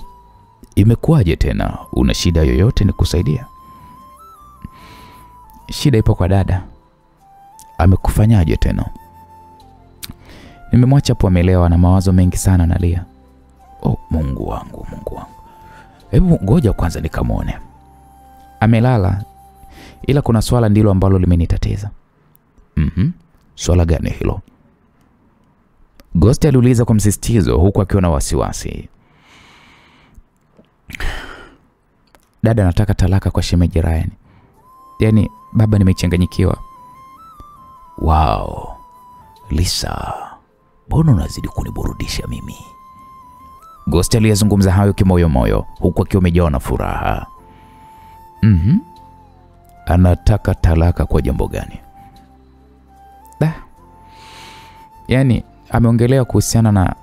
Imekuwaje tena? Una shida yoyote nikusaidia? Shida ipo kwa dada. Amekufanyaje tena? Nimemwacha hapo amelewa na mawazo mengi sana analia. Oh, Mungu wangu. Hebu ngoja kwanza nikamwone. Amelala, ila kuna swala ndilo ambalo limenitatiza. Swala gani hilo? Ghost aliuliza kwa msisitizo huku akiwa na wasiwasi. Dada anataka talaka kwa shemeji Ryan. Yaani baba, nimechanganyikiwa. Wow. Lisa, mbona unazidi kuniburudisha mimi? Ghost aliyazungumza hayo kimoyomoyo huku akiwa amejawa na furaha. Anataka talaka kwa jambo gani? Yaani ameongelea kuhusiana na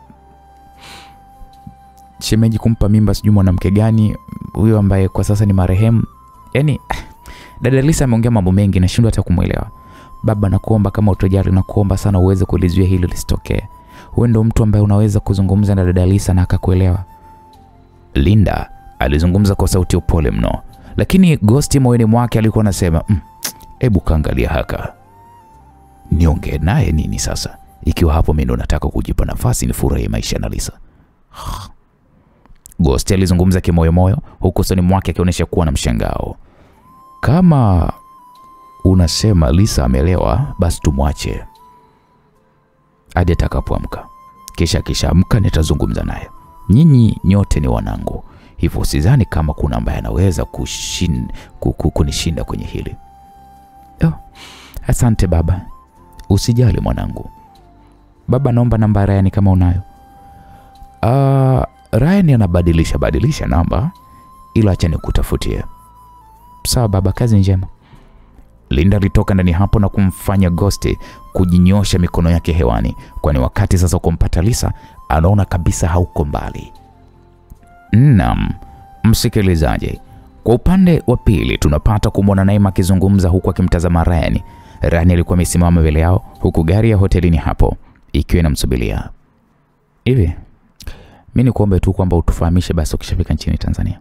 shemeji kumpa mimba sijui mwanamke gani huyo ambaye kwa sasa ni marehemu. Yaani dada Lisa ameongea mambo mengi na shindwa hata kumuelewa. Baba, nakuomba kama utojali, nakuomba sana uweze kulizuia hilo lisitokee. Wewe ndio mtu ambaye unaweza kuzungumza na dada Lisa na akakuelewa. Linda alizungumza kwa sauti upole mno, lakini Ghost moyoni mwake alikuwa anasema, hebu kaangalia haka. Niongee naye nini sasa? Ikiwa hapo mimi ndo nataka kujipa nafasi nifurahie maisha na Lisa. Ghost alizungumza kimoyomoyo huku usoni mwake akionyesha kuwa na mshangao. Kama unasema Lisa amelewa, basi tumwache hadi atakapoamka. Kisha amka nitazungumza naye. Nyinyi nyote ni wanangu, hivyo sidhani kama kuna ambaye anaweza kunishinda kwenye hili. Asante baba. Usijali mwanangu. Baba, naomba namba Ryan kama unayo. Ryan anabadilisha namba, ila acha nikutafutie. Sawa baba, kazi njema. Linda alitoka ndani hapo na kumfanya Ghost kujinyosha mikono yake hewani, kwani wakati sasa kumpata Lisa anaona kabisa hauko mbali. Naam, msikilizaji, kwa upande wa pili tunapata kumwona Naima akizungumza huku akimtazama Ryan. Ryan alikuwa amesimama mbele yao huku gari ya hotelini hapo ikiwa inamsubiria. Hivi mimi nikuombe tu kwamba utufahamishe basi ukishafika nchini Tanzania.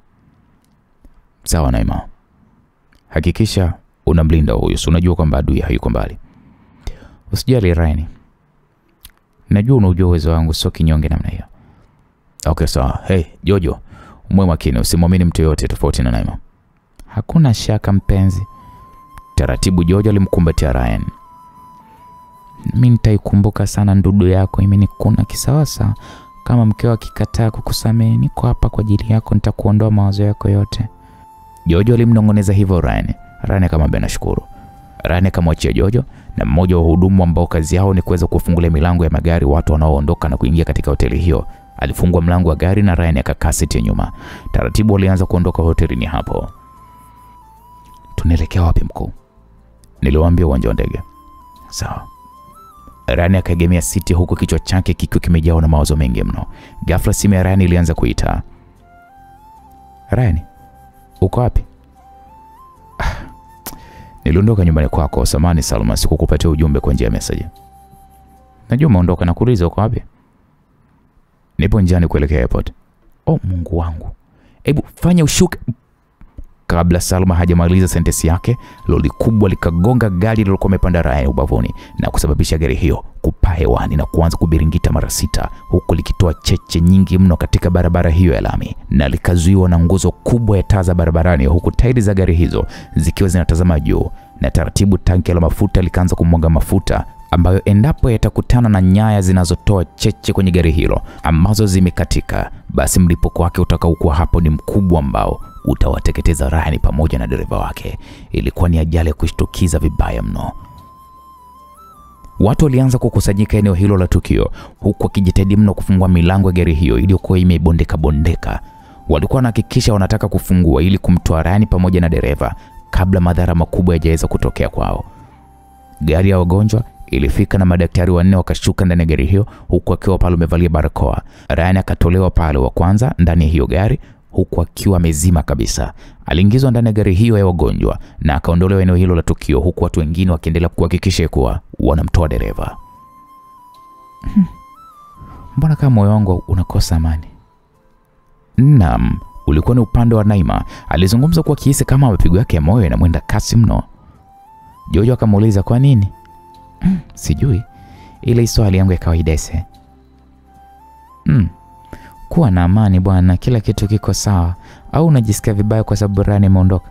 Sawa Naima. Hakikisha unamlinda huyu, unajua kwamba adui hayuko mbali. Usijali Ryan. Najua unajua uwezo wangu, sio kinyonge namna hiyo. Okay sawa. Hey Jojo, uwe makini, usimwamini mtu yote tofauti na Naima. Hakuna shaka mpenzi. Taratibu Jojo alimkumbatia Ryan. Mimi nitaikumbuka sana ndudu yako, imenikuna kisawasa. Kama mkeo akikataa kukusamehe, niko hapa kwa ajili yako, nitakuondoa mawazo yako yote. Jojo alimnongoneza hivyo Ryan. Ryan akamwambia nashukuru. Ryan akamwachia Jojo na mmoja wa wahudumu ambao kazi yao ni kuweza kufungulia milango ya magari watu wanaoondoka na kuingia katika hoteli hiyo. Alifungua mlango wa gari na Ryan akakaa siti ya nyuma. Taratibu walianza kuondoka hotelini hapo. Tunaelekea wapi mkuu? Niliwaambia uwanja wa ndege. Sawa. Ryan akaegemea siti huku kichwa chake kikiwa kimejaa na mawazo mengi mno. Ghafla simu ya Ryan ilianza kuita. Ryan, uko wapi? Niliondoka nyumbani kwako, samani Salma, sikukupatia ujumbe kwa njia ya message. Najua umeondoka na kuuliza uko wapi? Nipo njiani kuelekea airport. Oh Mungu wangu. Hebu fanya ushuke. Kabla Salma hajamaliza sentensi yake, lori kubwa likagonga gari lilokuwa limepanda Ryan ubavuni na kusababisha gari hiyo kupaa hewani na kuanza kubiringita mara 6 huku likitoa cheche nyingi mno katika barabara hiyo ya lami, na likazuiwa na nguzo kubwa ya taa za barabarani huku tairi za gari hizo zikiwa zinatazama juu, na taratibu tanki la mafuta likaanza kumwaga mafuta ambayo endapo yatakutana na nyaya zinazotoa cheche kwenye gari hilo ambazo zimekatika, basi mlipuko wake utakaokuwa hapo ni mkubwa ambao utawateketeza Ryan pamoja na dereva wake. Ilikuwa ni ajali ya kushtukiza vibaya mno. Watu walianza kukusanyika eneo hilo la tukio, huku wakijitahidi mno kufungua milango ya gari hiyo iliyokuwa imebondeka. Walikuwa wanahakikisha wanataka kufungua ili kumtoa Ryan pamoja na dereva kabla madhara makubwa yajaweza kutokea kwao. Gari ya wagonjwa ilifika na madaktari 4 wakashuka ndani ya gari hiyo, huku akiwa pale amevalia barakoa. Ryan akatolewa pale wa kwanza ndani ya hiyo gari, huku akiwa amezima kabisa. Aliingizwa ndani ya gari hiyo ya wagonjwa na akaondolewa eneo hilo la tukio, huku watu wengine wakiendelea kuhakikisha kuwa wanamtoa dereva. Mbona kama moyo wangu unakosa amani? Naam, ulikuwa ni upande wa Naima. Alizungumza kwa kiasi kama mapigo yake ya moyo yanamwenda kasi mno. Jojo akamuuliza kwa nini? Sijui. Ile swali yangu ya kawaida ese. Kuwa na amani bwana, kila kitu kiko sawa. Au unajisikia vibaya kwa sababu Ryan ameondoka?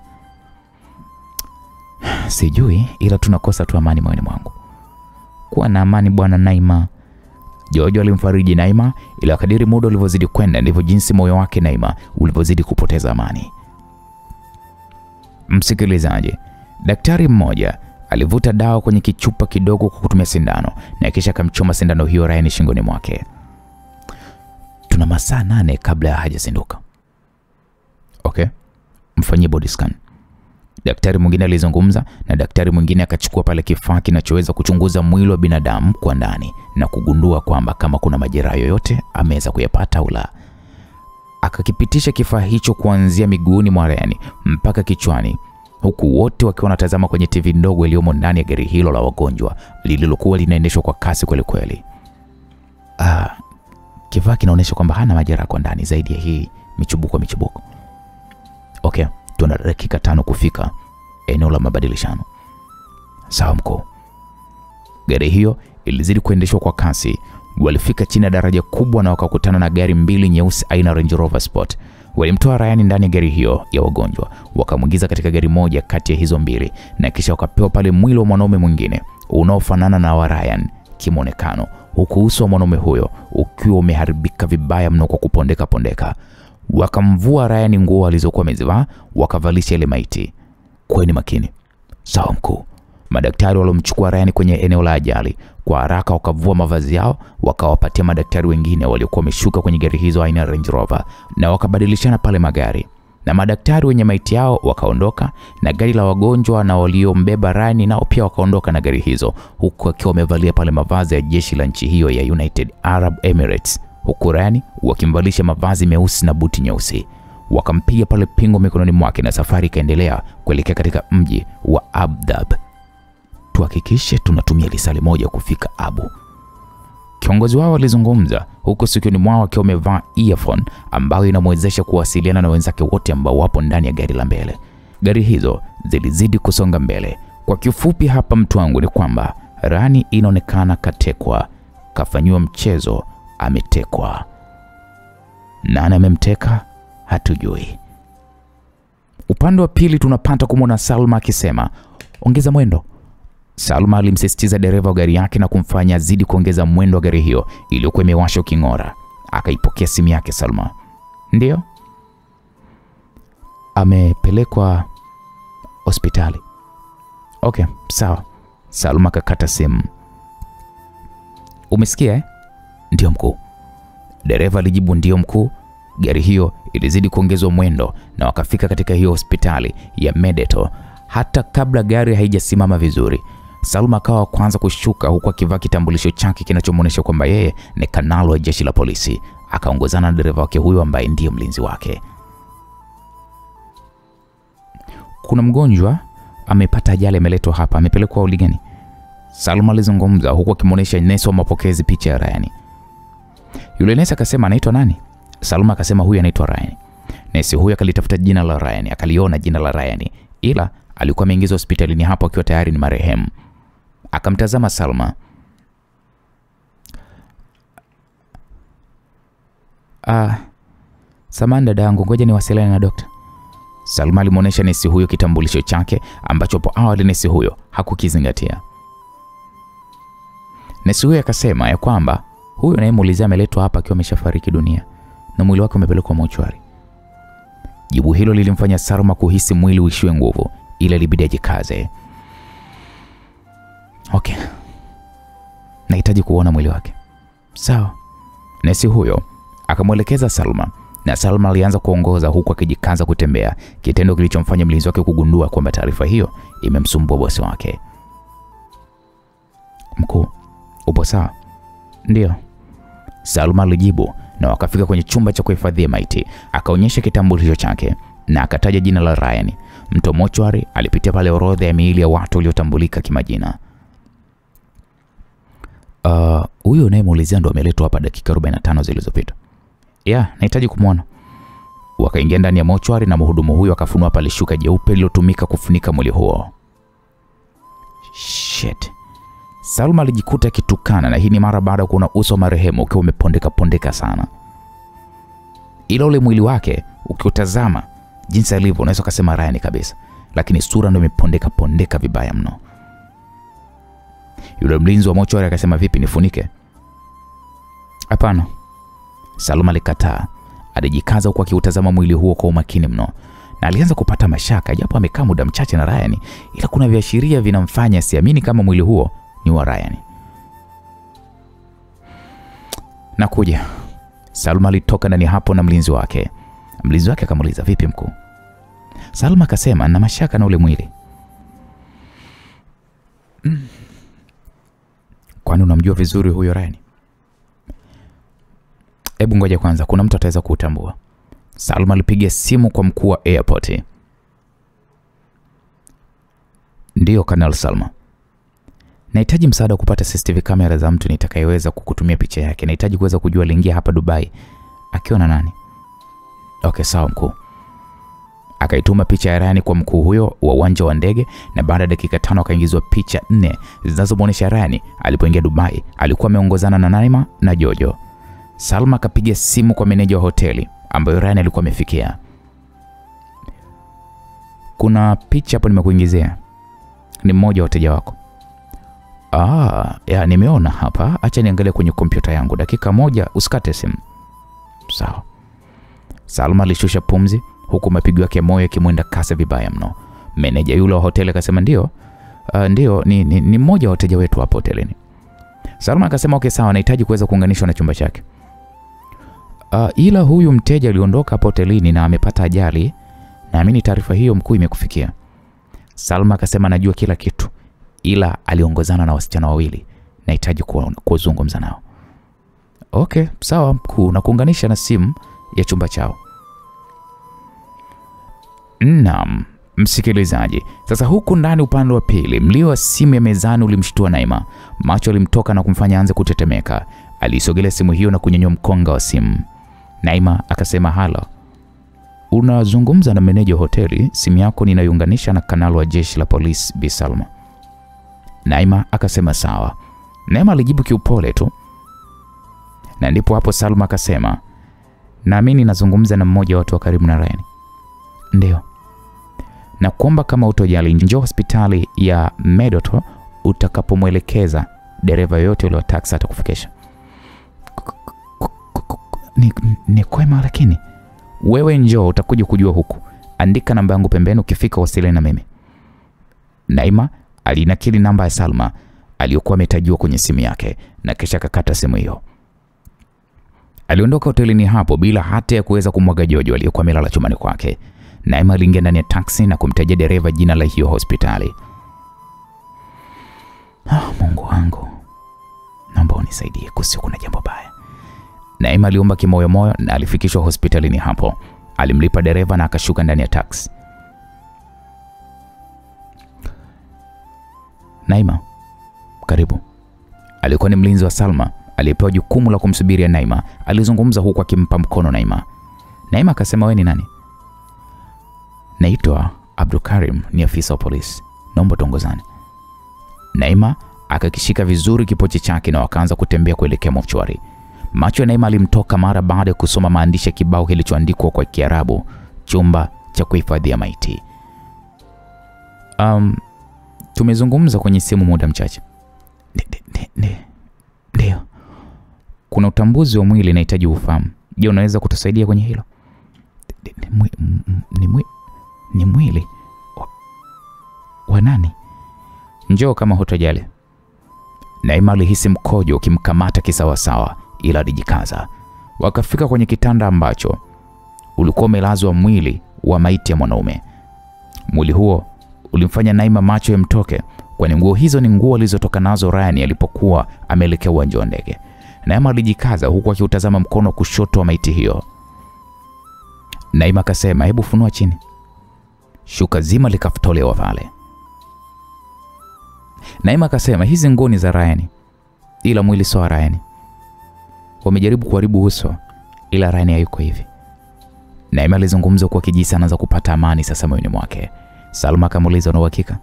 Sijui, ila tunakosa tu amani moyoni mwangu. Kuwa na amani bwana Naima. Jojo alimfariji Naima, ila kadiri muda ulivyozidi kwenda ndivyo jinsi moyo wake Naima ulivyozidi kupoteza amani. Msikilizaji, daktari mmoja alivuta dawa kwenye kichupa kidogo kwa kutumia sindano na kisha akamchoma sindano hiyo Ryan shingoni mwake. Tuna masaa 8 kabla ya hajazinduka. Okay, mfanyie body scan. Daktari mwingine alizungumza na daktari mwingine akachukua pale kifaa kinachoweza kuchunguza mwili wa binadamu kwa ndani na kugundua kwamba kama kuna majeraha yoyote ameweza kuyapata au la. Akakipitisha kifaa hicho kuanzia miguuni mwa Ryan mpaka kichwani, huku wote wakiwa wanatazama kwenye TV ndogo iliyomo ndani ya gari hilo la wagonjwa lililokuwa linaendeshwa kwa kasi kweli. Kifaa kinaonyesha kwamba hana majeraha kwa ndani zaidi ya hii michubuko. Okay, tuna dakika 5 kufika eneo la mabadilishano. Sawa mkuu. Gari hiyo ilizidi kuendeshwa kwa kasi. Walifika chini ya daraja kubwa na wakakutana na gari 2 nyeusi aina Range Rover Sport. Walimtoa Ryan ndani ya gari hiyo ya wagonjwa, wakamwingiza katika gari moja kati ya hizo 2 na kisha wakapewa pale mwili wa mwanaume mwingine unaofanana na wa Ryan kimonekano, huku uso wa mwanaume huyo ukiwa umeharibika vibaya mno kwa kupondeka. Wakamvua Ryan nguo alizokuwa amezivaa, wakavalisha ile maiti. Kweni makini. Sawa mkuu. Madaktari walomchukua Ryan kwenye eneo la ajali kwa haraka wakavua mavazi yao, wakawapatia madaktari wengine waliokuwa wameshuka kwenye gari hizo aina Range Rover na wakabadilishana pale magari. Na madaktari wenye maiti yao wakaondoka na gari la wagonjwa, na waliombeba Ryan nao pia wakaondoka na gari hizo, huku akiwa wamevalia pale mavazi ya jeshi la nchi hiyo ya United Arab Emirates, huku Ryan wakimvalisha mavazi meusi na buti nyeusi. Wakampiga pale pingo mikononi mwake na safari ikaendelea kuelekea katika mji wa Abu Dhabi. Tuhakikishe tunatumia lisali moja kufika Abu. Kiongozi wao alizungumza huko sikioni mwao akiwa amevaa earphone ambayo inamwezesha kuwasiliana na wenzake wote ambao wapo ndani ya gari la mbele. Gari hizo zilizidi kusonga mbele. Kwa kifupi hapa mtu wangu ni kwamba Rani inaonekana katekwa, kafanywa mchezo, ametekwa. Nani amemteka? Hatujui. Upande wa pili tunapata kumwona Salma akisema, "Ongeza mwendo." Salma alimsisitiza dereva wa gari yake na kumfanya zidi kuongeza mwendo wa gari hiyo iliyokuwa imewashwa king'ora. Akaipokea simu yake Salma. "Ndio?" "Amepelekwa hospitali." "Okay, sawa." Salma kakata simu. "Umesikia eh?" "Ndio mkuu." Dereva alijibu ndio mkuu. Gari hiyo ilizidi kuongezwa mwendo na wakafika katika hiyo hospitali ya Medeto. Hata kabla gari haijasimama vizuri, Salma akawa kwanza kushuka huku akivaa kitambulisho chake kinachomuonesha kwamba yeye ni kanali wa jeshi la polisi. Akaongozana na dereva wake huyo ambaye ndiye mlinzi wake. "Kuna mgonjwa amepata ajali, ameletwa hapa. Amepelekwa holi gani?" Salma alizungumza huku akimuonesha nesi wa mapokezi picha ya Ryan. Yule nesi akasema, "Anaitwa nani?" Salma akasema, "Huyu anaitwa Ryan." Nesi huyu akalitafuta jina la Ryan, akaliona jina la Ryan, ila alikuwa ameingizwa hospitalini hapo akiwa tayari ni marehemu. Akamtazama Salma. "Samahani dada yangu, ngoja niwasiliane na daktari." Salma alimuonesha nesi huyo kitambulisho chake ambacho hapo awali nesi huyo hakukizingatia. Nesi huyo akasema ya kwamba huyu anayemuulizia ameletwa hapa akiwa ameshafariki dunia na mwili wake umepelekwa mochwari. Jibu hilo lilimfanya Salma kuhisi mwili uishiwe nguvu, ila ilibidi ajikaze. "Okay, nahitaji kuona mwili wake. Sawa. Nesi huyo akamwelekeza Salma na Salma alianza kuongoza huku akijikaza kutembea, kitendo kilichomfanya mlinzi wake kugundua kwamba taarifa hiyo imemsumbua bosi wake. Mkuu, upo sawa? Ndio, Salma alijibu, na wakafika kwenye chumba cha kuhifadhia maiti. Akaonyesha kitambulisho chake na akataja jina la Ryan. Mtu mochwari alipitia pale orodha ya miili ya watu waliotambulika kimajina. Huyo unayemuulizia ndo ameletwa hapa dakika 45 zilizopita. Nahitaji kumwona. Wakaingia ndani ya mochwari na mhudumu huyo akafunua pale shuka jeupe lilotumika kufunika mwili huo. Shit. Salma alijikuta kitukana, na hii ni mara baada ya kuona uso wa marehemu ukiwa umepondeka sana. Ila ule mwili wake ukiutazama jinsi alivyo unaweza kusema Ryan kabisa, lakini sura ndio imepondeka vibaya mno. Yule mlinzi wa mochwari akasema, vipi, nifunike? Hapana. Salma alikataa. Alijikaza huku akiutazama mwili huo kwa umakini mno, na alianza kupata mashaka, japo amekaa muda mchache na Ryan, ila kuna viashiria vinamfanya siamini kama mwili huo ni wa Ryan. Nakuja. Salma alitoka ndani hapo na mlinzi wake. Mlinzi wake akamuuliza, vipi mkuu? Salma akasema, na mashaka na ule mwili. Kwani unamjua vizuri huyo Ryan? Hebu ngoja kwanza, kuna mtu ataweza kutambua. Salma alipiga simu kwa mkuu wa airport. Ndio Colonel Salma. Nahitaji msaada kupata CCTV kamera za mtu nitakayeweza kukutumia picha yake. Nahitaji kuweza kujua aliingia hapa Dubai akiwa na nani. Okay, sawa mkuu. Akaituma picha ya Ryan kwa mkuu huyo wa uwanja wa ndege, na baada ya dakika 5 akaingizwa picha 4 zinazomuonesha Ryan alipoingia Dubai alikuwa ameongozana na Naima na Jojo. Salma akapiga simu kwa meneja wa hoteli ambayo Ryan alikuwa amefikia. Kuna picha hapo nimekuingizia. Ni mmoja wa wateja wako. Nimeona hapa. Acha niangalie kwenye kompyuta yangu. Dakika moja, usikate simu. Sawa. Salma alishusha pumzi huku mapigo yake moyo yakimwenda kasi vibaya mno. Meneja yule wa hoteli akasema, ndio ni mmoja wa wateja wetu hapo hotelini. Salma akasema, okay sawa, nahitaji kuweza kuunganishwa na chumba chake. Ila huyu mteja aliondoka hapo hotelini na amepata ajali. Naamini taarifa hiyo mkuu imekufikia. Salma akasema, najua kila kitu, ila aliongozana na wasichana wawili. Nahitaji kuzungumza nao. Okay, sawa mkuu, na kuunganisha na simu ya chumba chao. Naam, msikilizaji. Sasa huku ndani upande wa pili, mlio wa simu ya mezani ulimshtua Naima. Macho alimtoka na kumfanya aanze kutetemeka. Alisogelea simu hiyo na kunyanyua mkonga wa simu. Naima akasema, halo. Unazungumza na meneja hoteli, simu yako ninaiunganisha na kanali wa jeshi la polisi Bi Salma. Naima akasema sawa. Naima alijibu kiupole tu. Na ndipo hapo Salma akasema, naamini nazungumza na mmoja wa watu wa karibu na Ryan. Ndio. Na kuomba kama utojali, njoo hospitali ya Medoto, utakapomwelekeza dereva yote ule wa taxi atakufikisha. Ni kwema, lakini wewe njoo, utakuja kujua huku. Andika namba yangu pembeni, ukifika wasiliana na mimi. Naima alinakili namba ya Salma aliyokuwa ametajiwa kwenye simu yake na kisha akakata simu hiyo. Aliondoka hotelini hapo bila hata ya kuweza kumwaga Jojo aliyokuwa amelala chumbani kwake. Naima aliingia ndani ya taxi na kumtajia dereva jina la hiyo hospitali. Mungu wangu, naomba unisaidie kusio kuna jambo baya. Naima aliomba kimoyo moyo na alifikishwa hospitalini hapo. Alimlipa dereva na akashuka ndani ya taxi. Naima, karibu. Alikuwa ni mlinzi wa Salma aliyepewa jukumu la kumsubiria Naima. Alizungumza huku akimpa mkono Naima. Naima akasema, wewe ni nani? Naitwa Abdulkarim, ni afisa wa polisi. Naomba tuongozane. Naima akakishika vizuri kipochi chake na wakaanza kutembea kuelekea mochwari. Macho ya Naima alimtoka mara baada ya kusoma maandishi ya kibao kilichoandikwa kwa Kiarabu, chumba cha kuhifadhia maiti. Tumezungumza kwenye simu muda mchache. Ndio. Kuna utambuzi wa mwili nahitaji ufahamu. Je, unaweza kutusaidia kwenye hilo? Ni mwili wa nani? Njoo kama hutojali. Naima alihisi mkojo ukimkamata kisawasawa, ila alijikaza. Wakafika kwenye kitanda ambacho ulikuwa umelazwa mwili wa maiti ya mwanaume. Mwili huo ulimfanya Naima macho yamtoke, kwani nguo hizo ni nguo alizotoka nazo Ryan alipokuwa ameelekea uwanja wa ndege. Naima alijikaza huku akiutazama mkono wa kushoto wa maiti hiyo. Naima akasema, hebu funua chini. Shuka zima likatolewa pale. Naima akasema, hizi nguo ni za Ryan, ila mwili sio Ryan. Wamejaribu kuharibu uso, ila Ryan hayuko hivi. Naima alizungumza kwa kijisi anaanza kupata amani sasa moyoni mwake. Salma akamuuliza, una uhakika?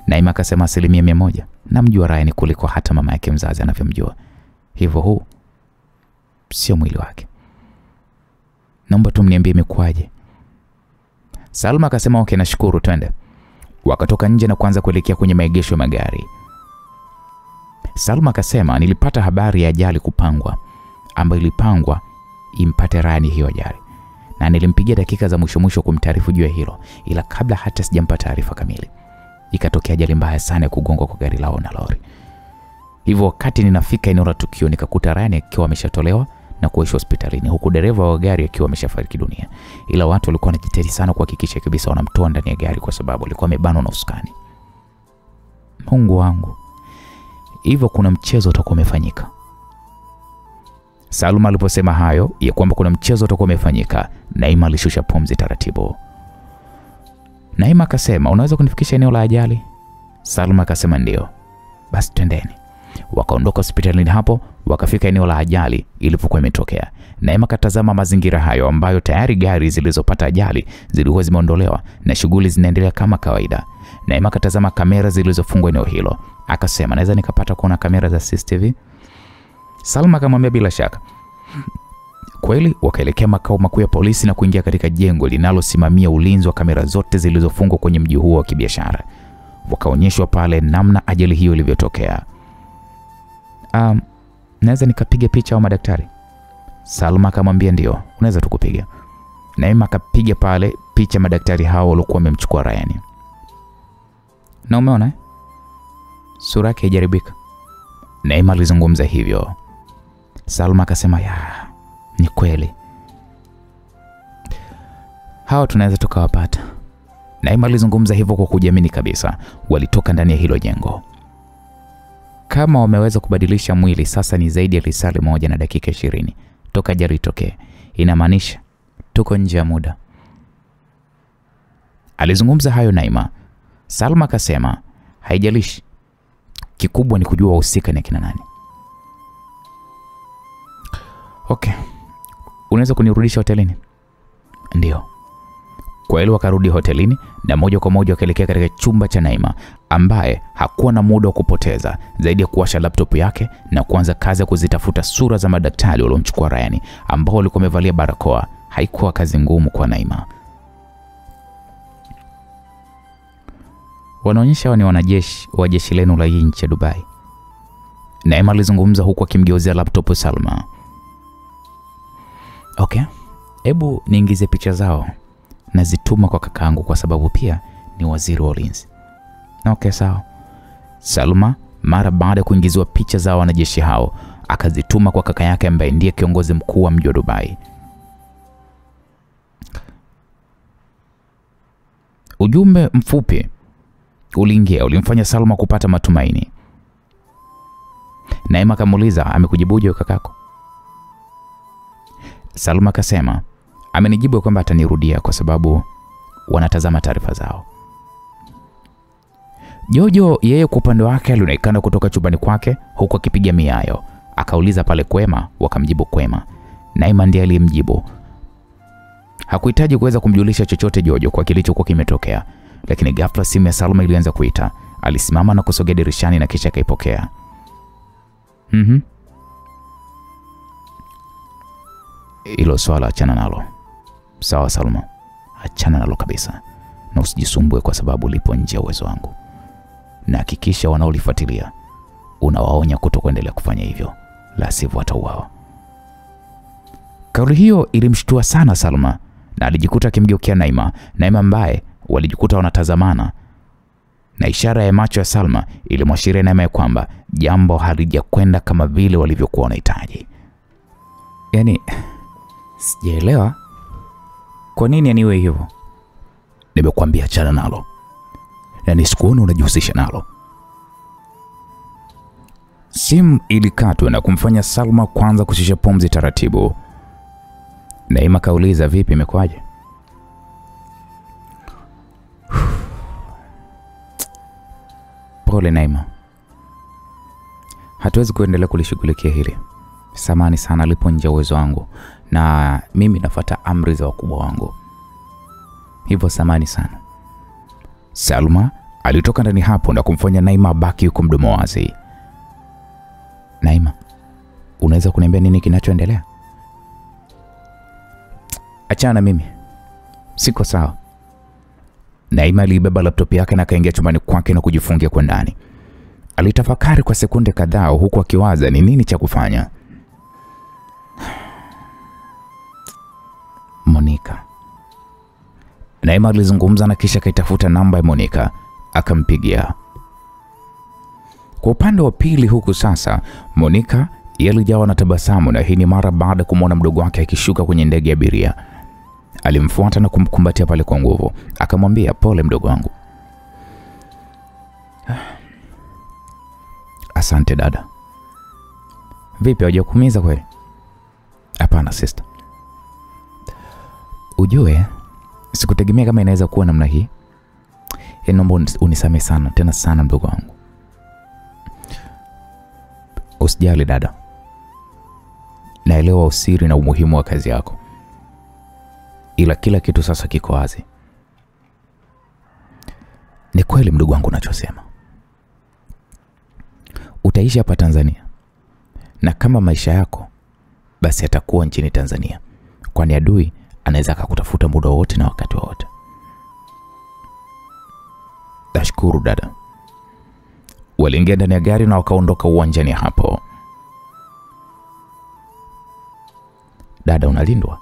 Naima akasema 100%. Namjua Ryan kuliko hata mama yake mzazi anavyomjua. Hivyo huu sio mwili wake. Naomba tu mniambie imekwaje. Salma akasema, okay, nashukuru, twende. Wakatoka nje na kuanza kuelekea kwenye maegesho ya magari. Salma akasema, nilipata habari ya ajali kupangwa ambayo ilipangwa impate Ryan hiyo ajali, na nilimpigia dakika za mwisho kumtaarifu juu ya hilo, ila kabla hata sijampa taarifa kamili ikatokea ajali mbaya sana ya kugongwa kwa gari lao na lori. Hivyo wakati ninafika eneo la tukio nikakuta Ryan akiwa ameshatolewa na kuishwa hospitalini, huku dereva wa gari akiwa ameshafariki dunia. Ila watu walikuwa wanajitahidi sana kuhakikisha kabisa wanamtoa ndani ya gari kwa sababu alikuwa amebanwa na usukani. Mungu wangu, hivyo kuna mchezo utakuwa umefanyika. Salma aliposema hayo ya kwamba kuna mchezo utakuwa umefanyika, Naima alishusha pumzi taratibu. Naima akasema, unaweza kunifikisha eneo la ajali? Salma akasema ndio. Basi twendeni. Wakaondoka hospitalini hapo, wakafika eneo la ajali ilipokuwa imetokea. Naima katazama mazingira hayo ambayo tayari gari zilizopata ajali zilikuwa zimeondolewa na shughuli zinaendelea kama kawaida. Naima katazama kamera zilizofungwa eneo hilo. Akasema, naweza nikapata kuona kamera za CCTV? Salma akamwambia bila shaka. Kweli wakaelekea makao makuu ya polisi na kuingia katika jengo linalosimamia ulinzi wa kamera zote zilizofungwa kwenye mji huo wa kibiashara. Wakaonyeshwa pale namna ajali hiyo ilivyotokea. Naweza nikapiga picha au madaktari? Salma akamwambia ndio, unaweza tukupiga. Naima akapiga pale picha madaktari hao waliokuwa wamemchukua Ryan. Na umeona sura yake haijaribika. Naima alizungumza hivyo. Salma akasema, ya, ni kweli. Hao tunaweza tukawapata. Naima alizungumza hivyo kwa kujiamini kabisa. Walitoka ndani ya hilo jengo. Kama wameweza kubadilisha mwili sasa ni zaidi ya risali 1 na dakika 20 toka ajali itokee. Inamaanisha tuko nje ya muda. Alizungumza hayo Naima. Salma akasema, haijalishi, kikubwa ni kujua wahusika ni kina nani. Okay, unaweza kunirudisha hotelini? Ndio. Kwa hilo wakarudi hotelini na moja kwa moja wakaelekea katika chumba cha Naima, ambaye hakuwa na muda wa kupoteza zaidi ya kuwasha laptop yake na kuanza kazi ya kuzitafuta sura za madaktari waliomchukua Ryan ambao walikuwa wamevalia barakoa. Haikuwa kazi ngumu kwa Naima. Wanaonyesha ni wanajeshi wa jeshi lenu la nchi ya Dubai. Naima alizungumza huku akimgeuzia laptop Salma. Okay, hebu niingize picha zao na zituma kwa kakaangu kwa sababu pia ni waziri wa ulinzi. Okay, sawa. Salma mara baada ya kuingiziwa picha za wanajeshi hao akazituma kwa kaka yake ambaye ndiye kiongozi mkuu wa mji wa Dubai. Ujumbe mfupi uliingia ulimfanya Salma kupata matumaini. Naima akamuuliza, amekujibuje kakako? Salma akasema, amenijibu kwamba atanirudia kwa sababu wanatazama taarifa zao. Jojo yeye kwa upande wake alionekana kutoka chumbani kwake huku akipiga miayo. Akauliza pale kwema, wakamjibu kwema. Naima ndiye aliyemjibu. Hakuhitaji kuweza kumjulisha chochote Jojo kwa kilichokuwa kimetokea, lakini ghafla simu ya Salma ilianza kuita. Alisimama na kusogea dirishani na kisha kaipokea. Hilo swala achana nalo. Sawa Salma, achana nalo kabisa. Na usijisumbue kwa sababu lipo nje ya uwezo wangu. Na hakikisha wanaolifuatilia unawaonya kutokuendelea kufanya hivyo, la sivyo watauawa. Kauli hiyo ilimshtua sana Salma na alijikuta akimgeukia Naima. Naima ambaye walijikuta wanatazamana na ishara ya macho ya Salma ilimwashiria Naima kwamba jambo halijakwenda kama vile walivyokuwa wanahitaji. Yaani sijaelewa kwa nini aniwe hivyo. Nimekuambia achana nalo, na nisikuone unajihusisha nalo. Simu ilikatwa na kumfanya Salma kwanza kushusha pumzi taratibu. Naima kauliza, vipi, imekwaje? Pole Naima, hatuwezi kuendelea kulishughulikia hili. Samahani sana, lipo nje uwezo wangu na mimi nafuata amri za wakubwa wangu, hivyo samahani sana. Salma alitoka ndani hapo na kumfanya Naima baki huko mdomo wazi. Naima, unaweza kuniambia nini kinachoendelea? Achana mimi, siko sawa. Naima alibeba laptop yake na kaingia chumbani kwake na kujifungia kwa ndani. Alitafakari kwa sekunde kadhaa huku akiwaza ni nini cha kufanya. Monica. Naima alizungumza na kisha kaitafuta namba ya Monica, akampigia. Kwa upande wa pili huku sasa, Monica alijawa na tabasamu, na hii ni mara baada kumwona mdogo wake akishuka kwenye ndege ya abiria. Alimfuata na kumkumbatia pale kwa nguvu, akamwambia, pole mdogo wangu. Asante dada. Vipi, hujakuumiza kweli? Hapana sister. Ujue sikutegemea kama inaweza kuwa namna hii. Naomba unisamehe sana, tena sana mdogo wangu. Usijali dada, naelewa usiri na umuhimu wa kazi yako, ila kila kitu sasa kiko wazi. Ni kweli mdogo wangu unachosema. Utaishi hapa Tanzania, na kama maisha yako basi atakuwa nchini Tanzania, kwani adui anaweza akakutafuta muda wote na wakati wote. Nashukuru dada. Waliingia ndani ya gari na wakaondoka uwanjani hapo. Dada, unalindwa?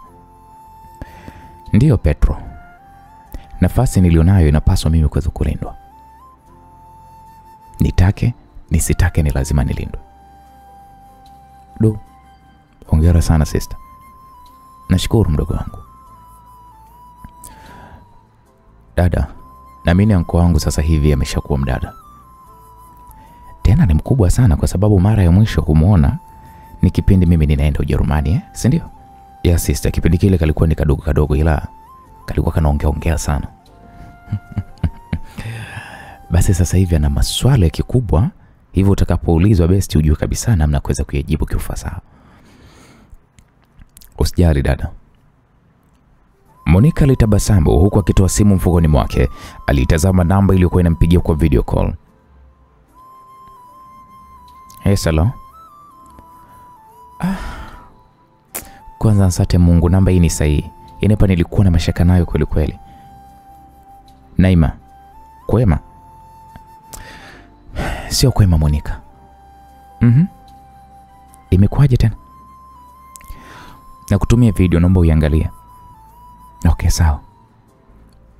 Ndiyo Petro, nafasi nilionayo inapaswa mimi kuweza kulindwa. Nitake nisitake ni lazima nilindwe. Hongera sana sister. Nashukuru mdogo wangu. Dada, naamini anko wangu sasa hivi ameshakuwa mdada. Tena ni mkubwa sana, kwa sababu mara ya mwisho kumuona ni kipindi mimi ninaenda Ujerumani, si ndio? Ya sister, kipindi kile kalikuwa ni kadogo ila kalikuwa kanaongea sana. Basi sasa hivi ana maswali ya kikubwa, hivyo utakapoulizwa best ujue kabisa namna kuweza kuyajibu kiufasaha. Usijali dada. Monica alitabasamu huku akitoa simu mfukoni mwake. Alitazama namba iliyokuwa inampigia kwa video call. Hello. Kwanza asante Mungu, namba hii ni sahihi. Hapa nilikuwa na mashaka nayo kweli kweli. Naima, kwema? Sio kwema Monica. Imekwaje tena? Na kutumia video, naomba uiangalie. Okay, sawa.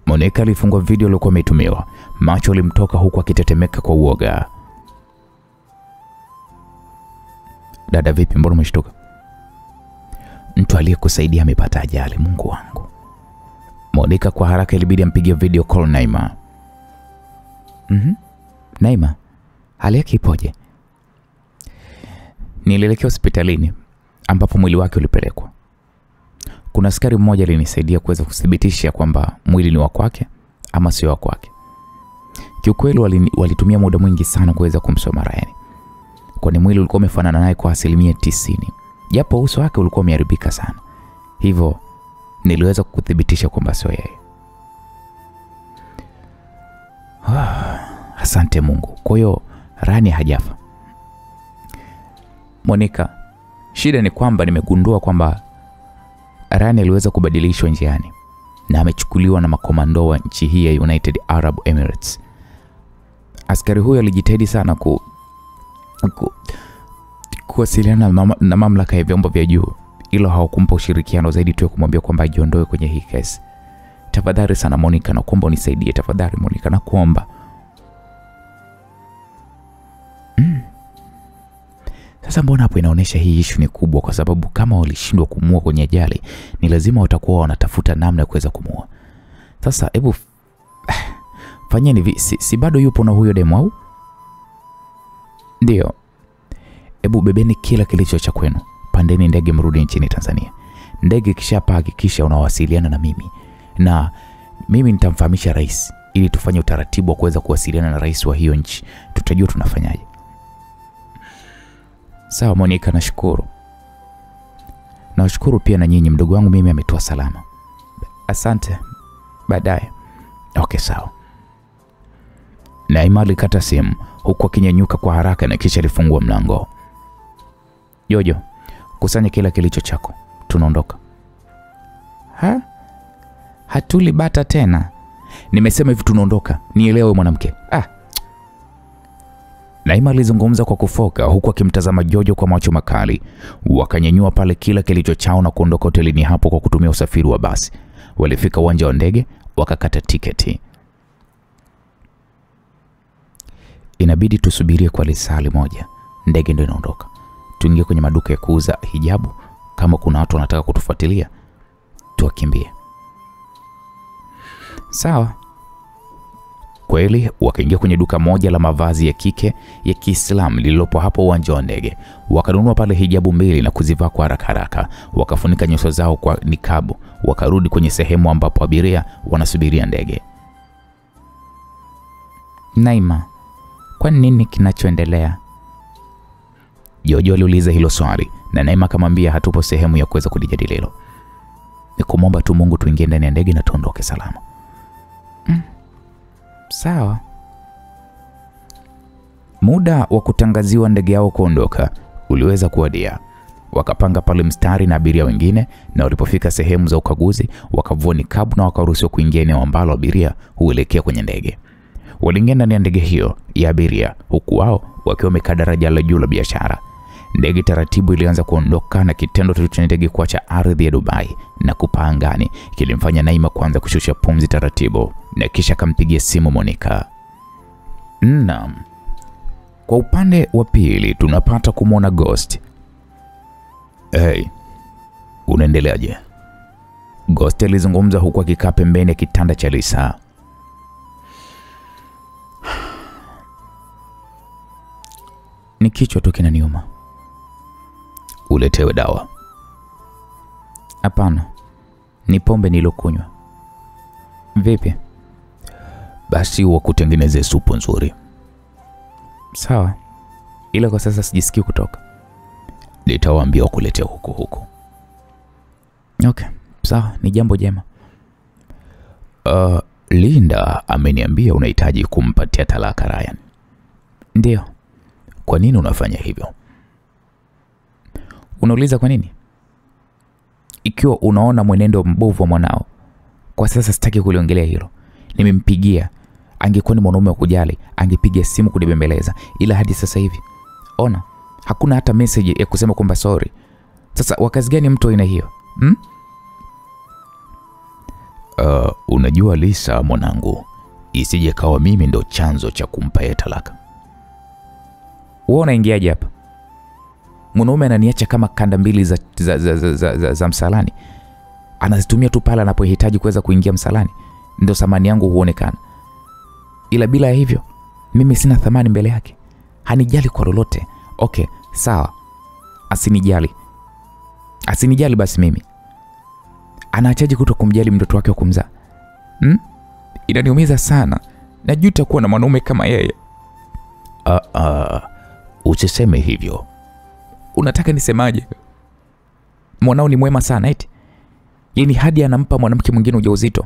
Monica alifungua video iliyokuwa imetumiwa. Macho alimtoka huku akitetemeka kwa uoga. Dada vipi, mbona umeshtuka? Mtu aliyekusaidia amepata ajali, Mungu wangu. Monica kwa haraka ilibidi ampigie video call Naima. Naima, hali yake ipoje? Nilielekea hospitalini ambapo mwili wake ulipelekwa. Kuna askari mmoja alinisaidia kuweza kudhibitisha kwamba mwili ni wa kwake ama sio wa kwake. Kiukweli walitumia muda mwingi sana kuweza kumsoma Ryan, kwani mwili ulikuwa umefanana naye kwa 90%, japo uso wake ulikuwa umeharibika sana. Hivyo niliweza kudhibitisha kwamba sio yeye. Asante Mungu. Kwa hiyo Ryan hajafa? Monica, shida ni kwamba nimegundua kwamba Ryan aliweza kubadilishwa njiani na amechukuliwa na makomando wa nchi hii ya United Arab Emirates. Askari huyo alijitahidi sana kuwasiliana na mamlaka ya vyombo vya juu, ila hawakumpa ushirikiano zaidi tu kumwambia kwamba ajiondoe kwenye hii kesi. Tafadhali sana Monica, nakuomba unisaidie tafadhali Monica, nakuomba. Sasa mbona hapo inaonyesha hii issue ni kubwa, kwa sababu kama walishindwa kumuua kwenye ajali, ni lazima watakuwa wanatafuta namna ya kuweza kumuua. Sasa hebu fanyeni si bado yupo na huyo demo au? Ndio. Hebu bebeni kila kilicho cha kwenu. Pandeni ndege mrudi nchini Tanzania. Ndege kishapaa, hakikisha unawasiliana na mimi. Na mimi nitamfahamisha rais ili tufanye utaratibu wa kuweza kuwasiliana na rais wa hiyo nchi. Tutajua tunafanyaje. Sawa Monica, nashukuru. Nashukuru pia na nyinyi, mdogo wangu mimi ametoa salama. Asante. Baadaye. Okay, sawa. Naima alikata simu huku akinyanyuka kwa haraka na kisha alifungua mlango. Jojo, kusanya kila kilicho chako. Tunaondoka. Hatuli bata tena. Nimesema hivi tunaondoka. Nielewe mwanamke. Naima alizungumza kwa kufoka huku akimtazama Jojo kwa macho makali. Wakanyanyua pale kila kilicho chao na kuondoka hotelini hapo kwa kutumia usafiri wa basi. Walifika uwanja wa ndege, wakakata tiketi. Inabidi tusubirie kwa lisali moja. Ndege ndio inaondoka. Tuingie kwenye maduka ya kuuza hijabu, kama kuna watu wanataka kutufuatilia tuwakimbie. Sawa. Kweli wakaingia kwenye duka moja la mavazi ya kike ya Kiislamu lililopo hapo uwanja wa ndege. Wakanunua pale hijabu 2 na kuzivaa kwa haraka. Wakafunika nyuso zao kwa nikabu. Wakarudi kwenye sehemu ambapo abiria wanasubiria ndege. Naima, kwa nini kinachoendelea? Jojo aliuliza hilo swali na Naima akamwambia hatupo sehemu ya kuweza kulijadili hilo. Nikumomba tu Mungu tuingie ndani ya ndege na tuondoke salama. Sawa. Muda wa kutangaziwa ndege yao kuondoka uliweza kuwadia. Wakapanga pale mstari na abiria wengine, na walipofika sehemu za ukaguzi wakavua nikabu na wakaruhusiwa kuingia eneo ambalo abiria huelekea kwenye ndege. Waliingia ndani ya ndege hiyo ya abiria huku wao wakiwa wamekaa daraja la juu la biashara. Ndege taratibu ilianza kuondoka na kitendo cha ndege kuacha ardhi ya Dubai na kupaa angani kilimfanya Naima kuanza kushusha pumzi taratibu na kisha kampigia simu Monica. Naam. Kwa upande wa pili tunapata kumwona Ghost. Hey, unaendeleaje? Ghost alizungumza huku akikaa pembeni ya kitanda cha Lisa. Ni kichwa tu kinaniuma. Uletewe dawa. Hapana, ni pombe nilokunywa. Vipi? Basi wakutengeneze supu nzuri. Sawa, ila kwa sasa sijisikii kutoka. Nitawaambia wakuletee huko. Okay, sawa, ni jambo jema. Linda ameniambia unahitaji kumpatia talaka Ryan. Ndio. Kwa nini unafanya hivyo? Unauliza kwa nini? Ikiwa unaona mwenendo mbovu wa mwanao, kwa sasa sitaki kuliongelea hilo. Nimempigia. Angekuwa ni mwanaume wa kujali, angepiga simu kunibembeleza, ila hadi sasa hivi ona, hakuna hata message ya kusema kwamba sorry. Sasa wakazi gani mtu aina hiyo? Unajua Lisa mwanangu, isije kawa mimi ndo chanzo cha kumpa yeye talaka. Wewe unaingiaje hapa? Mwanaume ananiacha kama kanda 2 za msalani. Anazitumia tu pale anapohitaji kuweza kuingia msalani. Ndio thamani yangu huonekana. Ila bila hivyo, mimi sina thamani mbele yake. Hanijali kwa lolote. Okay, sawa. Asinijali basi mimi. Anaachaje kutokumjali mtoto wake wa kumzaa? Inaniumiza sana. Najuta kuwa na mwanaume kama yeye. Usiseme hivyo. Unataka nisemaje? Mwanao ni mwema sana eti. Yaani hadi anampa mwanamke mwingine ujauzito.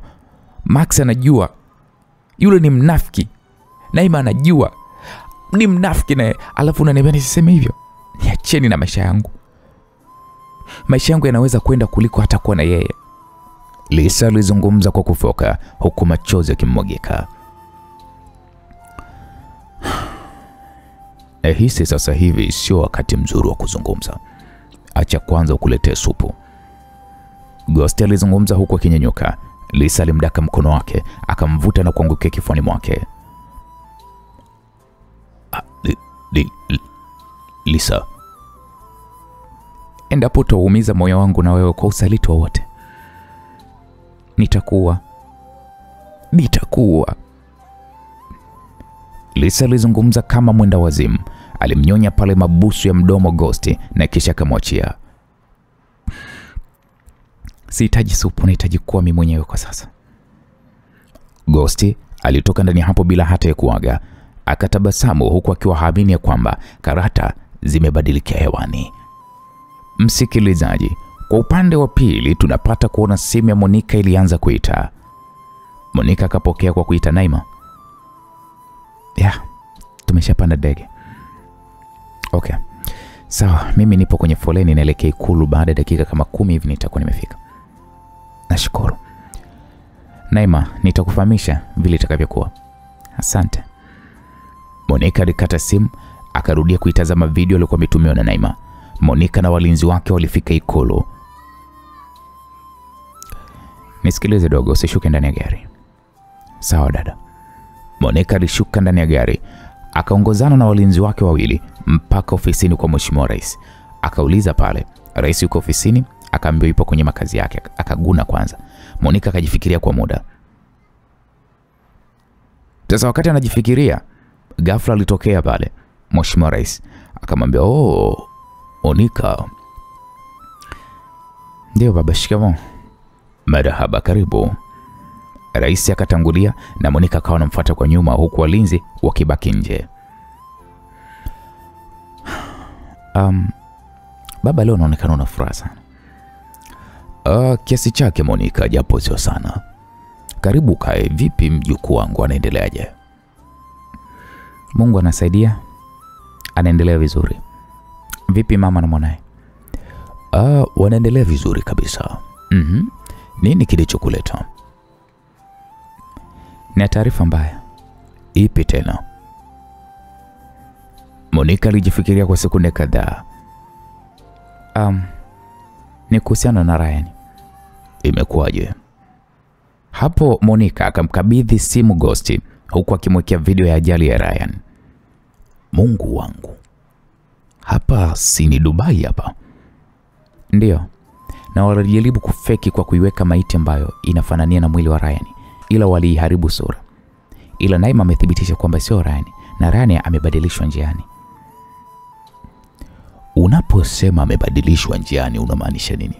Max anajua. Yule ni mnafiki. Naima anajua. Ni mnafiki naye. Alafu unaniambia nisiseme hivyo. Niacheni na maisha yangu. Maisha yangu yanaweza kwenda kuliko hata kuwa na yeye. Lisa alizungumza kwa kufoka huku machozi yakimwagika. Hisi sasa hivi sio wakati mzuri wa kuzungumza. Acha kwanza ukuletee supu. Ghost alizungumza huku akinyanyuka. Lisa alimdaka mkono wake, akamvuta na kuangukia kifuani mwake. Lisa, endapo utauumiza moyo wangu na wewe kwa usaliti wowote, nitakuwa. Lisa alizungumza kama mwenda wazimu. Alimnyonya pale mabusu ya mdomo Ghost na kisha akamwachia. Sihitaji supu, nahitaji kuwa mimi mwenyewe kwa sasa. Ghost alitoka ndani hapo bila hata ya kuaga. Akatabasamu huku akiwa haamini ya kwamba karata zimebadilika hewani. Msikilizaji, kwa upande wa pili tunapata kuona simu ya Monica ilianza kuita. Monica akapokea kwa kuita Naima. Tumeshapanda ndege. Okay. Sawa, mimi nipo kwenye foleni naelekea Ikulu, baada ya dakika kama 10 hivi nitakuwa nimefika. Nashukuru. Naima, nitakufahamisha vile itakavyokuwa. Asante. Monica alikata simu, akarudia kuitazama video iliyokuwa imetumiwa na Naima. Monica na walinzi wake walifika Ikulu. Nisikilize dogo, usishuke ndani ya gari. Sawa dada. Monica alishuka ndani ya gari, akaongozana na walinzi wake wawili mpaka ofisini kwa Mheshimiwa Rais. Akauliza pale, rais yuko ofisini? Akaambiwa yupo kwenye makazi yake. Akaguna kwanza. Monica akajifikiria kwa muda. Sasa wakati anajifikiria, ghafla alitokea pale Mheshimiwa Rais. Akamwambia, Monica. Ndio baba, shikamoo. Marahaba, karibu. Rais akatangulia na Monica akawa anamfuata kwa nyuma huku walinzi wakibaki nje. Baba, leo unaonekana una furaha sana. Kiasi chake Monica, japo sio sana. Karibu kae. Vipi mjukuu wangu, anaendeleaje? Mungu anasaidia, anaendelea vizuri. Vipi mama na mwanae? Wanaendelea vizuri kabisa. Nini kilichokuleta? Ni taarifa mbaya. Ipi tena? Monica alijifikiria kwa sekunde kadhaa. Ni kuhusiana na Ryan. Imekuwaje? Hapo Monica akamkabidhi simu Ghost huku akimwekea video ya ajali ya Ryan. Mungu wangu. Hapa si ni Dubai hapa? Ndio. Na walijaribu kufeki kwa kuiweka maiti ambayo inafanania na mwili wa Ryan, ila waliiharibu sura. Ila Naima amethibitisha kwamba sio Ryan na Ryan amebadilishwa njiani. Unaposema amebadilishwa njiani unamaanisha nini?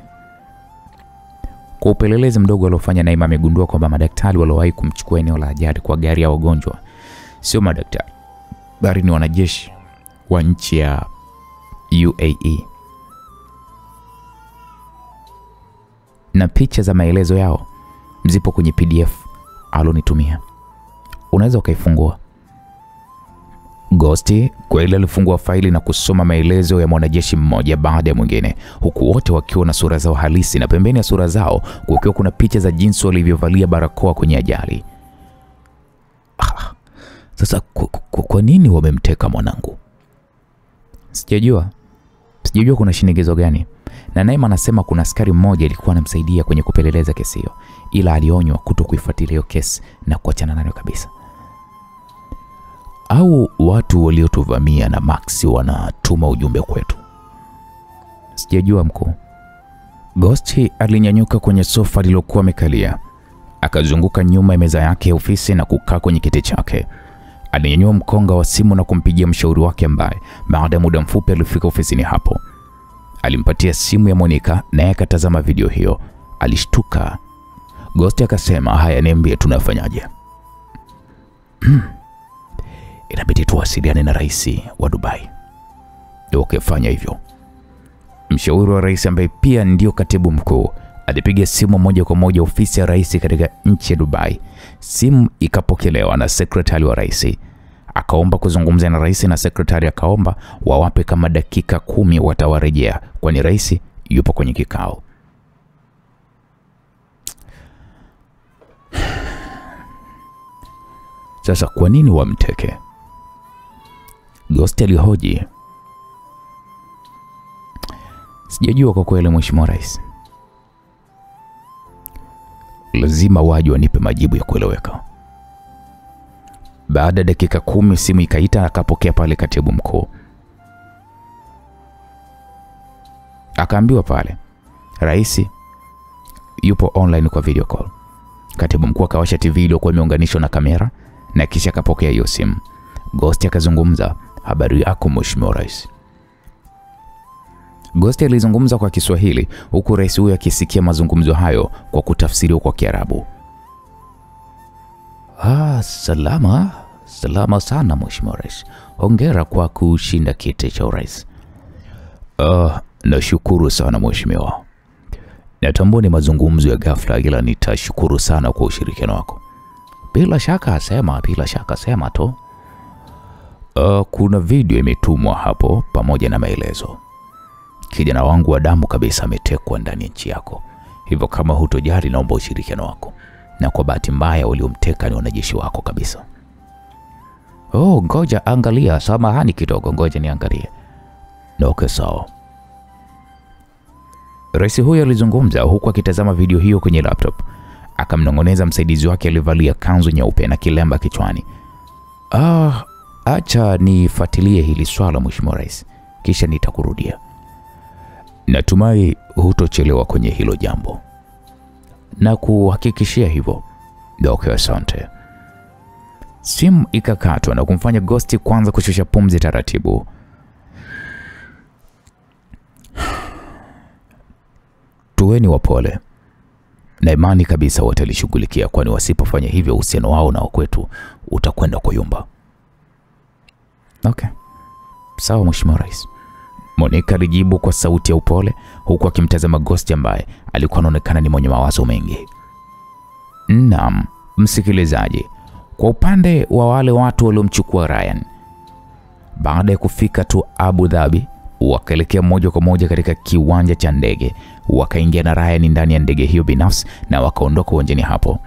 Kwa upelelezi mdogo aliofanya, Naima amegundua kwamba madaktari waliowahi kumchukua eneo la ajali kwa gari ya wagonjwa sio madaktari, bali ni wanajeshi wa nchi ya UAE. Na picha za maelezo yao zipo kwenye PDF alonitumia. Unaweza ukaifungua. Ghost kweli alifungua faili na kusoma maelezo ya mwanajeshi mmoja baada ya mwingine, huku wote wakiwa na sura zao halisi na pembeni ya sura zao kukiwa kuna picha za jinsi walivyovalia barakoa kwenye ajali. Sasa kwa nini wamemteka mwanangu? Sijajua kuna shinikizo gani. Na Naima anasema kuna askari mmoja alikuwa anamsaidia kwenye kupeleleza kesi hiyo, ila alionywa kutokuifuatilia hiyo kesi na kuachana nayo kabisa. Au watu waliotuvamia na Max wanatuma ujumbe kwetu? Sijajua mkuu. Ghost alinyanyuka kwenye sofa lilokuwa amekalia, akazunguka nyuma ya meza yake ya ofisi na kukaa kwenye kiti chake. Alinyanyua mkonga wa simu na kumpigia mshauri wake ambaye baada ya muda mfupi alifika ofisini hapo. Alimpatia simu ya Monica naye akatazama video hiyo. Alishtuka. Ghost akasema, haya, niambie tunafanyaje? Inabidi tuwasiliane na rais wa Dubai. Okay, fanya hivyo. Mshauri wa rais ambaye pia ndio katibu mkuu alipiga simu moja kwa moja ofisi ya rais katika nchi ya Dubai. Simu ikapokelewa na sekretari wa rais. Akaomba kuzungumza na rais na sekretari akaomba wawape kama dakika 10 watawarejea, kwani rais yupo kwenye kikao. Sasa kwa nini wamteke? Ghost alihoji. Sijajua kwa kweli Mheshimiwa Rais. Lazima waje wanipe majibu ya kueleweka. Baada ya dakika 10 simu ikaita, akapokea pale katibu mkuu. Akaambiwa pale rais yupo online kwa video call. Katibu mkuu akawasha TV iliyokuwa imeunganishwa na kamera na kisha akapokea hiyo simu. Ghost akazungumza, habari yako Mheshimiwa Rais. Ghost alizungumza kwa Kiswahili huku rais huyo akisikia mazungumzo hayo kwa kutafsiriwa kwa Kiarabu. Salama sana Mheshimiwa Rais. Hongera kwa kushinda kiti cha urais. Nashukuru sana Mheshimiwa. Natambua ni mazungumzo ya ghafla, ila nitashukuru sana kwa ushirikiano wako. Bila shaka sema tu. Kuna video imetumwa hapo pamoja na maelezo. Kijana wangu wa damu kabisa ametekwa ndani ya nchi yako. Hivyo kama hutojali, naomba ushirikiano wako. Na kwa bahati mbaya waliomteka ni wanajeshi wako kabisa. Ngoja angalia, samahani kidogo, ngoja niangalie. Okay, sawa. Rais huyo alizungumza huku akitazama video hiyo kwenye laptop. Akamnong'oneza msaidizi wake aliyevalia kanzu nyeupe na kilemba kichwani. Acha nifuatilie hili swala Mheshimiwa Rais, kisha nitakurudia. Natumai hutochelewa kwenye hilo jambo. Na kuhakikishia hivyo. Okay, asante. Simu ikakatwa na kumfanya Ghost kwanza kushusha pumzi taratibu. Tuweni wapole. Na imani kabisa watalishughulikia, kwani wasipofanya hivyo uhusiano wao na kwetu utakwenda kuyumba. Okay. Sawa Mheshimiwa Rais. Monica alijibu kwa sauti ya upole huku akimtazama Ghost ambaye alikuwa anaonekana ni mwenye mawazo mengi. Naam, msikilizaji, kwa upande wa wale watu waliomchukua Ryan, baada ya kufika tu Abu Dhabi, wakaelekea moja kwa moja katika kiwanja cha ndege, wakaingia na Ryan ndani ya ndege hiyo binafsi na wakaondoka uwanjani hapo.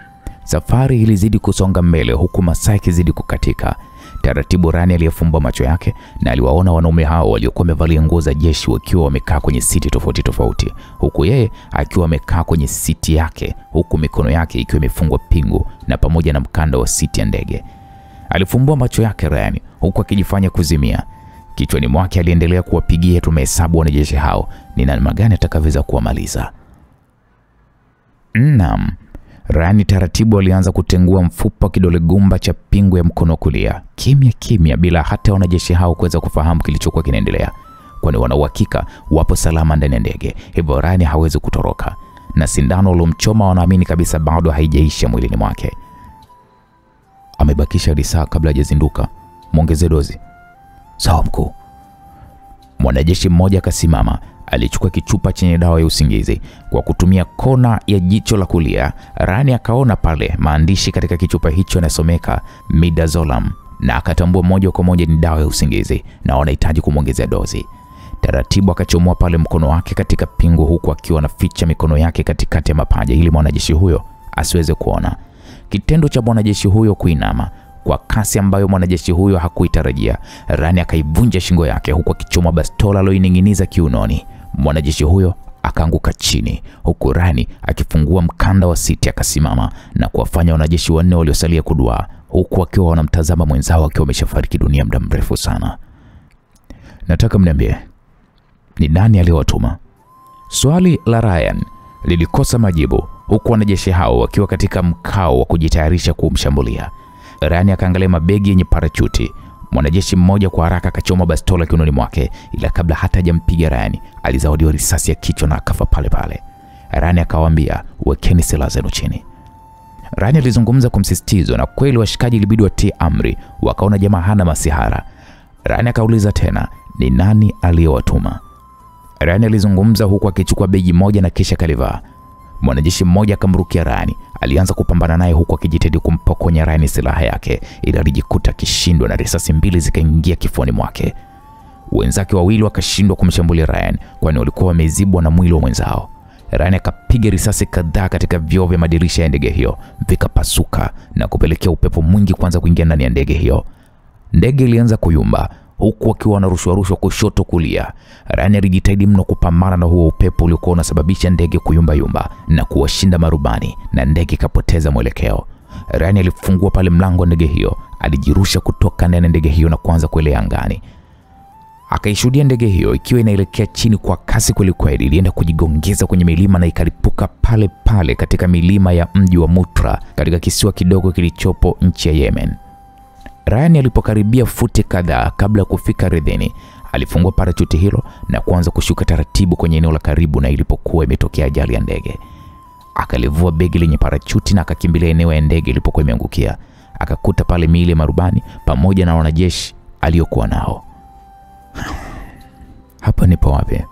Safari ilizidi kusonga mbele huku masaa yakizidi kukatika. Taratibu Ryan aliyefumba macho yake na aliwaona wanaume hao waliokuwa wamevalia nguo za jeshi wakiwa wamekaa kwenye siti tofauti tofauti, huku yeye akiwa amekaa kwenye siti yake, huku mikono yake ikiwa imefungwa pingu na pamoja na mkanda wa siti ya ndege. Alifumbua macho yake Ryan huku akijifanya kuzimia. Kichwani mwake aliendelea kuwapigia tu mahesabu wanajeshi hao ni namna gani atakavyoweza kuwamaliza. Naam. Ryan taratibu alianza kutengua mfupa kidole gumba cha pingu ya mkono kulia, kimya bila hata wanajeshi hao kuweza kufahamu kilichokuwa kinaendelea, kwani wana uhakika wapo salama ndani ya ndege, hivyo Ryan hawezi kutoroka, na sindano alomchoma wanaamini kabisa bado haijaisha mwilini mwake. Amebakisha risaa kabla hajazinduka, muongeze dozi. Sawa mkuu. Mwanajeshi mmoja akasimama, alichukua kichupa chenye dawa ya usingizi. Kwa kutumia kona ya jicho la kulia, Rani akaona pale maandishi katika kichupa hicho yanasomeka Midazolam, na akatambua moja kwa moja ni dawa ya usingizi na wanahitaji kumwongezea dozi. Taratibu akachomoa pale mkono wake katika pingu huku akiwa anaficha mikono yake katikati ya mapaja ili mwanajeshi huyo asiweze kuona. Kitendo cha mwanajeshi huyo kuinama kwa kasi ambayo mwanajeshi huyo hakuitarajia, Rani akaivunja shingo yake huku akichoma bastola aloining'iniza kiunoni. Mwanajeshi huyo akaanguka chini huku Rani akifungua mkanda wa siti, akasimama na kuwafanya wanajeshi wanne waliosalia kuduaa huku akiwa wanamtazama mwenzao akiwa ameshafariki dunia muda mrefu sana. Nataka mniambie, ni nani aliyowatuma? Swali la Ryan lilikosa majibu huku wanajeshi hao wakiwa katika mkao wa kujitayarisha kumshambulia. Ryan akaangalia mabegi yenye parachuti. Mwanajeshi mmoja kwa haraka akachoma bastola kiunoni mwake, ila kabla hata hajampiga Ryan alizawadiwa risasi ya kichwa na akafa pale pale. Ryan akawaambia, "Wekeni silaha zenu chini." Ryan alizungumza kwa msisitizo na kweli washikaji ilibidi watii amri, wakaona jamaa hana masihara. Ryan akauliza tena, "Ni nani aliyewatuma?" Ryan alizungumza huku akichukua begi moja na kisha kalivaa. Mwanajeshi mmoja akamrukia Ryan, alianza kupambana naye huku akijitahidi kumpokonya Ryan silaha yake, ila alijikuta akishindwa na risasi mbili zikaingia kifuani mwake. Wenzake wawili wakashindwa kumshambulia Ryan kwani walikuwa wamezibwa na mwili wa mwenzao. Ryan akapiga risasi kadhaa katika vioo vya madirisha ya ndege hiyo, vikapasuka na kupelekea upepo mwingi kuanza kuingia ndani ya ndege hiyo. Ndege ilianza kuyumba huku akiwa anarushwa kushoto kulia. Ryan alijitahidi mno kupambana na huo upepo uliokuwa unasababisha ndege kuyumba na kuwashinda marubani, na ndege ikapoteza mwelekeo. Ryan alifungua pale mlango wa ndege hiyo, alijirusha kutoka ndani ya ndege hiyo na kuanza kuelea angani. akaishuhudia ndege hiyo ikiwa inaelekea chini kwa kasi kwelikweli. Ilienda kujigongeza kwenye milima na ikalipuka pale pale katika milima ya mji wa Mutra katika kisiwa kidogo kilichopo nchi ya Yemen. Ryan alipokaribia futi kadhaa kabla ya kufika ardhini, alifungua parachuti hilo na kuanza kushuka taratibu kwenye eneo la karibu na ilipokuwa imetokea ajali ya ndege. Akalivua begi lenye parachuti na akakimbilia eneo ya ndege ilipokuwa imeangukia. Akakuta pale miili ya marubani pamoja na wanajeshi aliokuwa nao. Hapa nipo wapi?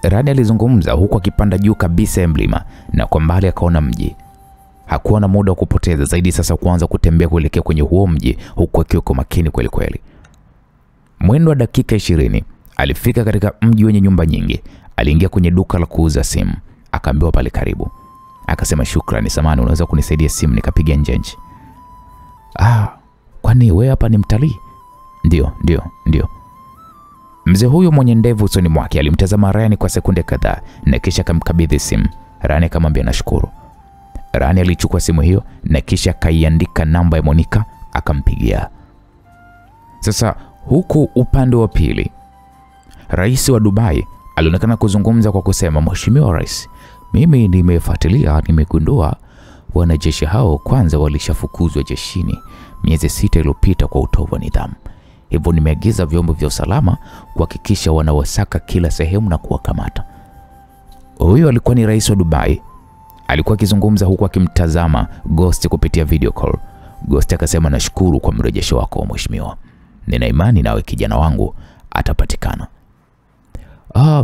Ryan alizungumza huku akipanda juu kabisa ya mlima na kwa mbali akaona mji. Hakuwa na muda wa kupoteza zaidi sasa kuanza kutembea kuelekea kwenye huo mji huku akiwa kwa makini kweli kweli. Mwendo wa dakika 20 alifika katika mji wenye nyumba nyingi. Aliingia kwenye duka la kuuza simu. Akaambiwa pale karibu. Akasema shukrani, samahani, unaweza kunisaidia simu nikapiga nje. Kwani wewe hapa ni mtalii? Ndio. Mzee huyo mwenye ndevu usoni mwake alimtazama Ryan kwa sekunde kadhaa na kisha akamkabidhi simu. Ryan akamwambia nashukuru. Ryan alichukua simu hiyo na kisha akaiandika namba ya Monica akampigia. Sasa huku upande wa pili, Rais wa Dubai alionekana kuzungumza kwa kusema, Mheshimiwa Rais, mimi nimefuatilia, nimegundua wanajeshi hao kwanza walishafukuzwa jeshini miezi 6 iliyopita kwa utovu wa nidhamu. Hivyo nimeagiza vyombo vya usalama kuhakikisha wanawasaka kila sehemu na kuwakamata. Huyo alikuwa ni Rais wa Dubai. Alikuwa akizungumza huku akimtazama Ghost kupitia video call. Ghost akasema nashukuru kwa mrejesho wako Mheshimiwa. Nina imani nawe kijana wangu atapatikana.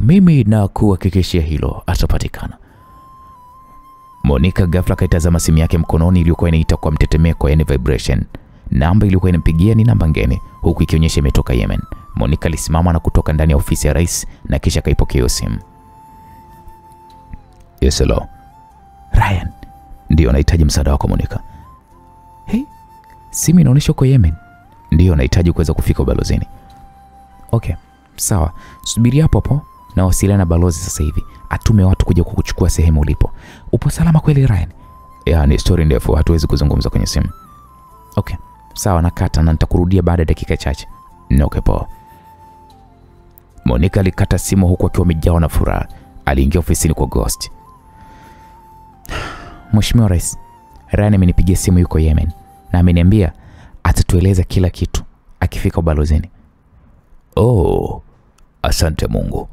Mimi na kuhakikishia hilo atapatikana. Monica ghafla kaitazama simu yake mkononi iliyokuwa inaita kwa mtetemeko, yani vibration. Namba iliyokuwa inampigia ni namba ngeni huku ikionyesha imetoka Yemen. Monica alisimama na kutoka ndani ya ofisi ya rais na kisha kaipokea simu. Yes, hello. Ryan, ndio nahitaji msaada wako Monica. Hey, simu inaonyesha uko Yemen. Ndio nahitaji kuweza kufika ubalozini. Okay, sawa. Subiri hapo na wasiliana na balozi sasa hivi. Atume watu kuja kukuchukua sehemu ulipo. Upo salama kweli Ryan? Ni story ndefu, hatuwezi kuzungumza kwenye simu. Okay, sawa, nakata na nitakurudia baada ya dakika chache. Okay, poa. Monica alikata simu huku akiwa amejawa na furaha. Aliingia ofisini kwa Ghost. Mheshimiwa Rais, Ryan amenipigia simu, yuko Yemen na ameniambia atatueleza kila kitu akifika ubalozini. Asante Mungu.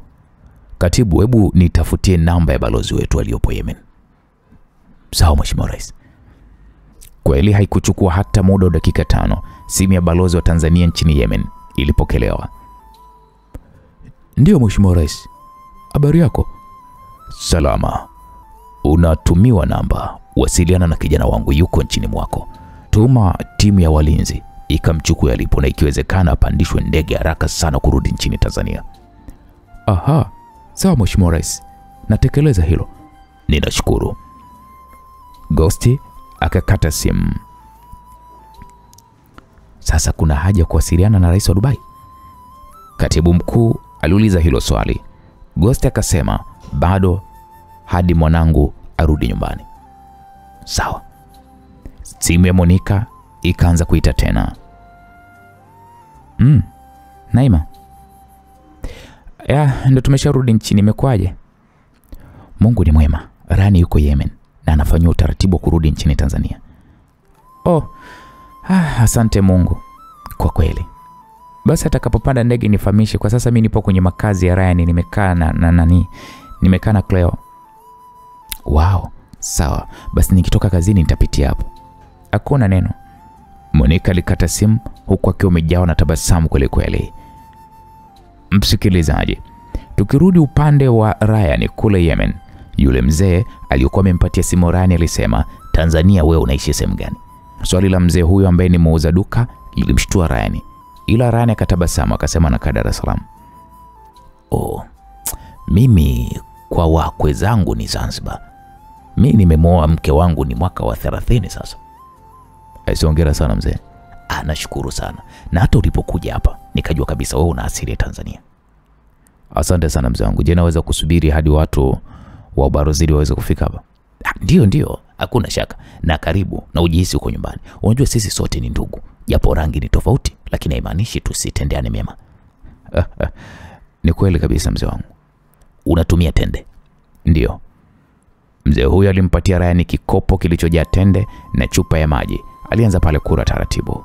Katibu, hebu nitafutie namba ya balozi wetu aliyopo Yemen. Sawa Mheshimiwa Rais. Kweli haikuchukua hata muda wa dakika 5, simu ya balozi wa Tanzania nchini Yemen ilipokelewa. Ndio Mheshimiwa Rais. Habari yako? Salama. Unatumiwa namba. Wasiliana na kijana wangu, yuko nchini mwako. Tuma timu ya walinzi ikamchukua alipo na ikiwezekana apandishwe ndege haraka sana kurudi nchini Tanzania. Sawa Mheshimiwa Rais. Natekeleza hilo. Ninashukuru. Ghost akakata simu. Sasa kuna haja kuwasiliana na Rais wa Dubai? Katibu mkuu aliuliza hilo swali. Ghost akasema bado hadi mwanangu arudi nyumbani. Sawa. Simu ya Monica ikaanza kuita tena. Naima. Ndio tumesharudi nchini, imekwaje? Mungu ni mwema. Rani yuko Yemen na anafanywa utaratibu wa kurudi nchini Tanzania. Asante Mungu. Kwa kweli. Basi atakapopanda ndege nifahamishe. Kwa sasa mimi nipo kwenye makazi ya Ryan, nimekaa nimekaa na Cleo. Wow, sawa. Basi nikitoka kazini nitapitia hapo. Hakuna neno. Monica alikata simu huku akiwa amejawa na tabasamu kweli kweli. Msikilizaji, tukirudi upande wa Ryan kule Yemen, yule mzee aliyokuwa amempatia simu Ryan alisema, Tanzania wewe unaishi sehemu gani? Swali la mzee huyo ambaye ni muuza duka lilimshtua Ryan. Ila Ryan akatabasamu akasema nakaa Dar es Salaam. Mimi kwa wakwe zangu ni Zanzibar. Mimi nimemoa mke wangu ni mwaka wa 30 sasa. Hongera sana mzee. Nashukuru sana. Na hata ulipokuja hapa nikajua kabisa wewe una asili ya Tanzania. Asante sana mzee wangu. Je, naweza kusubiri hadi watu wa ubarozidi waweze kufika hapa? Ndio, hakuna shaka. Na karibu na ujihisi uko nyumbani. Unajua sisi sote ni ndugu. Japo rangi ni tofauti, lakini haimaanishi tusitendeane mema. Ni kweli kabisa mzee wangu. Unatumia tende? Ndio. Mzee huyo alimpatia Ryan kikopo kilichojaa tende na chupa ya maji. Alianza pale kula taratibu.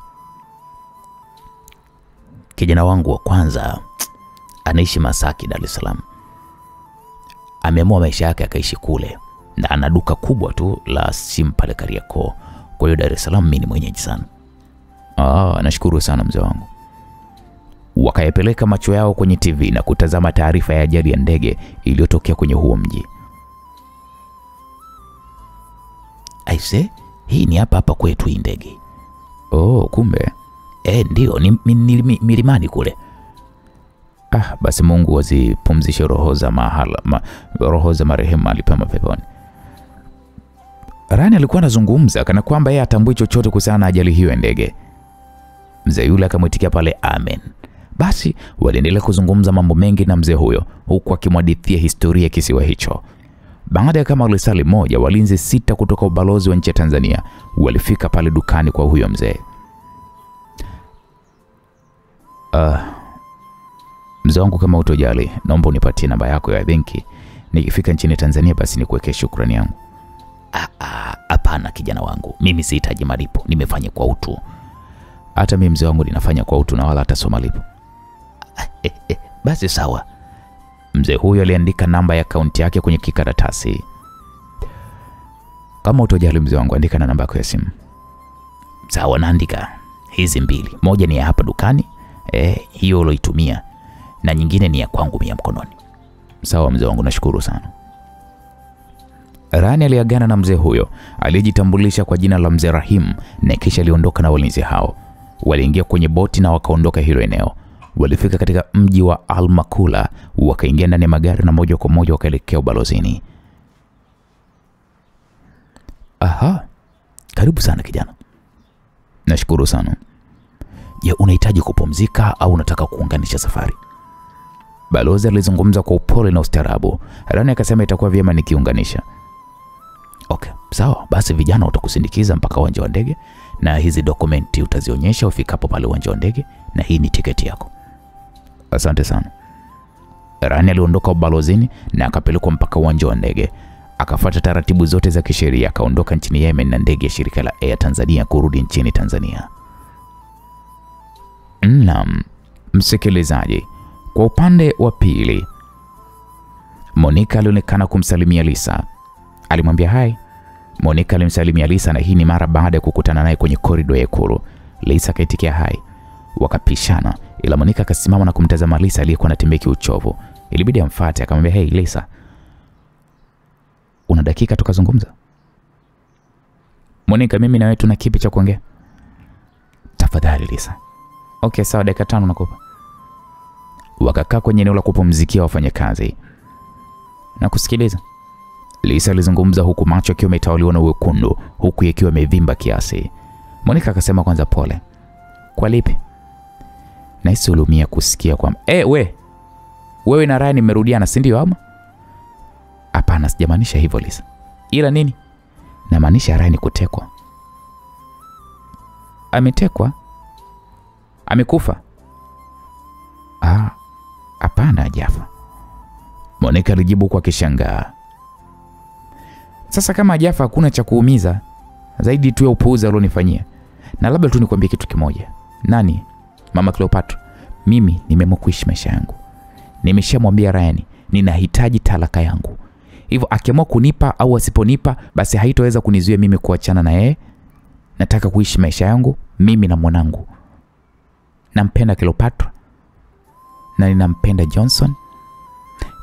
Kijana wangu wa kwanza anaishi Masaki, Dar es Salaam. Ameamua maisha yake akaishi kule, na ana duka kubwa tu la simu pale Kariakoo. Kwa hiyo Dar es Salaam mimi ni mwenyeji sana. Nashukuru sana mzee wangu. Wakayapeleka macho yao kwenye TV na kutazama taarifa ya ajali ya ndege iliyotokea kwenye huo mji. Aise, hii ni hapa kwetu hii ndege. Kumbe. Ndio, ni milimani kule. Basi Mungu azipumzishe roho za marehemu alipema peponi. Ryan alikuwa anazungumza kana kwamba yeye atambui chochote kuhusiana na ajali hiyo ya ndege. Mzee yule akamwitikia pale amen. Basi waliendelea kuzungumza mambo mengi na mzee huyo, huku akimhadithia historia ya kisiwa hicho. Baada ya kama lisali moja, walinzi 6 kutoka ubalozi wa nchi ya Tanzania walifika pale dukani kwa huyo mzee. Mzee wangu, kama utojali, naomba unipatie namba yako ya benki. Nikifika nchini Tanzania basi nikuwekee shukrani yangu. Hapana kijana wangu, mimi sihitaji malipo, nimefanya kwa utu. Hata mimi mzee wangu ninafanya kwa utu na wala hata soma malipo. Basi sawa. Mzee huyo aliandika namba ya akaunti yake kwenye kikaratasi. Kama utojali mzee wangu, andika na namba yako ya simu. Sawa, naandika hizi 2. Moja ni ya hapa dukani, hiyo uloitumia, na nyingine ni ya kwangu mia mkononi. Sawa mzee wangu, nashukuru sana. Rani aliagana na mzee huyo, alijitambulisha kwa jina la mzee Rahim, na kisha aliondoka na walinzi hao. Waliingia kwenye boti na wakaondoka hilo eneo. Walifika katika mji wa Al-Makula, wakaingia ndani ya magari na moja kwa moja wakaelekea ubalozini. Karibu sana kijana. Nashukuru sana. Je, unahitaji kupumzika au unataka kuunganisha safari? Balozi alizungumza kwa upole na ustaarabu. Rani akasema itakuwa vyema nikiunganisha. Okay, sawa. Basi vijana watakusindikiza mpaka uwanja wa ndege, na hizi dokumenti utazionyesha ufikapo pale uwanja wa ndege, na hii ni tiketi yako. Asante sana. Rani aliondoka ubalozini na akapelekwa mpaka uwanja wa ndege. Akafuata taratibu zote za kisheria, akaondoka nchini Yemen na ndege ya shirika la Air Tanzania kurudi nchini Tanzania. Naam, msikilizaji, kwa upande wa pili, Monica alionekana kumsalimia Lisa. Alimwambia hai. Monica alimsalimia Lisa, na hii ni mara baada ya kukutana naye kwenye korido ya Ikulu. Lisa akaitikia hai. Wakapishana, ila Monica akasimama na kumtazama Lisa aliyekuwa anatembea kiuchovu. Ilibidi amfuate, akamwambia, "Hey Lisa, una dakika tukazungumza?" "Monica, mimi na wewe tuna kipi cha kuongea?" "Tafadhali Lisa." "Okay, sawa, dakika 5 nakupa." Wakakaa kwenye eneo la kupumzikia wafanyakazi. "Na kusikiliza." Lisa alizungumza huku macho yakiwa yametawaliwa na wekundu, huku yakiwa yamevimba kiasi. Monica akasema, "Kwanza pole." "Kwa lipi?" "Nahisi uliumia kusikia kwamba..." Wewe na Ryan mmerudiana, si ndio ama?" "Hapana, sijamaanisha hivyo Lisa." "Ila nini?" "Namaanisha Ryan kutekwa." "Ametekwa? Amekufa?" "Hapana, hajafa." Monica alijibu kwa kishangaa. "Sasa kama hajafa, hakuna cha kuumiza zaidi tu ya upuuzi alionifanyia. Na labda tu nikwambie kitu kimoja." "Nani?" "Mama Cleopatra, mimi nimeamua kuishi maisha yangu. Nimeshamwambia Ryan ninahitaji talaka yangu. Hivyo akiamua kunipa au asiponipa, basi haitoweza kunizuia mimi kuachana na yeye. Nataka kuishi maisha yangu mimi na mwanangu. Nampenda Cleopatra na ninampenda Johnson,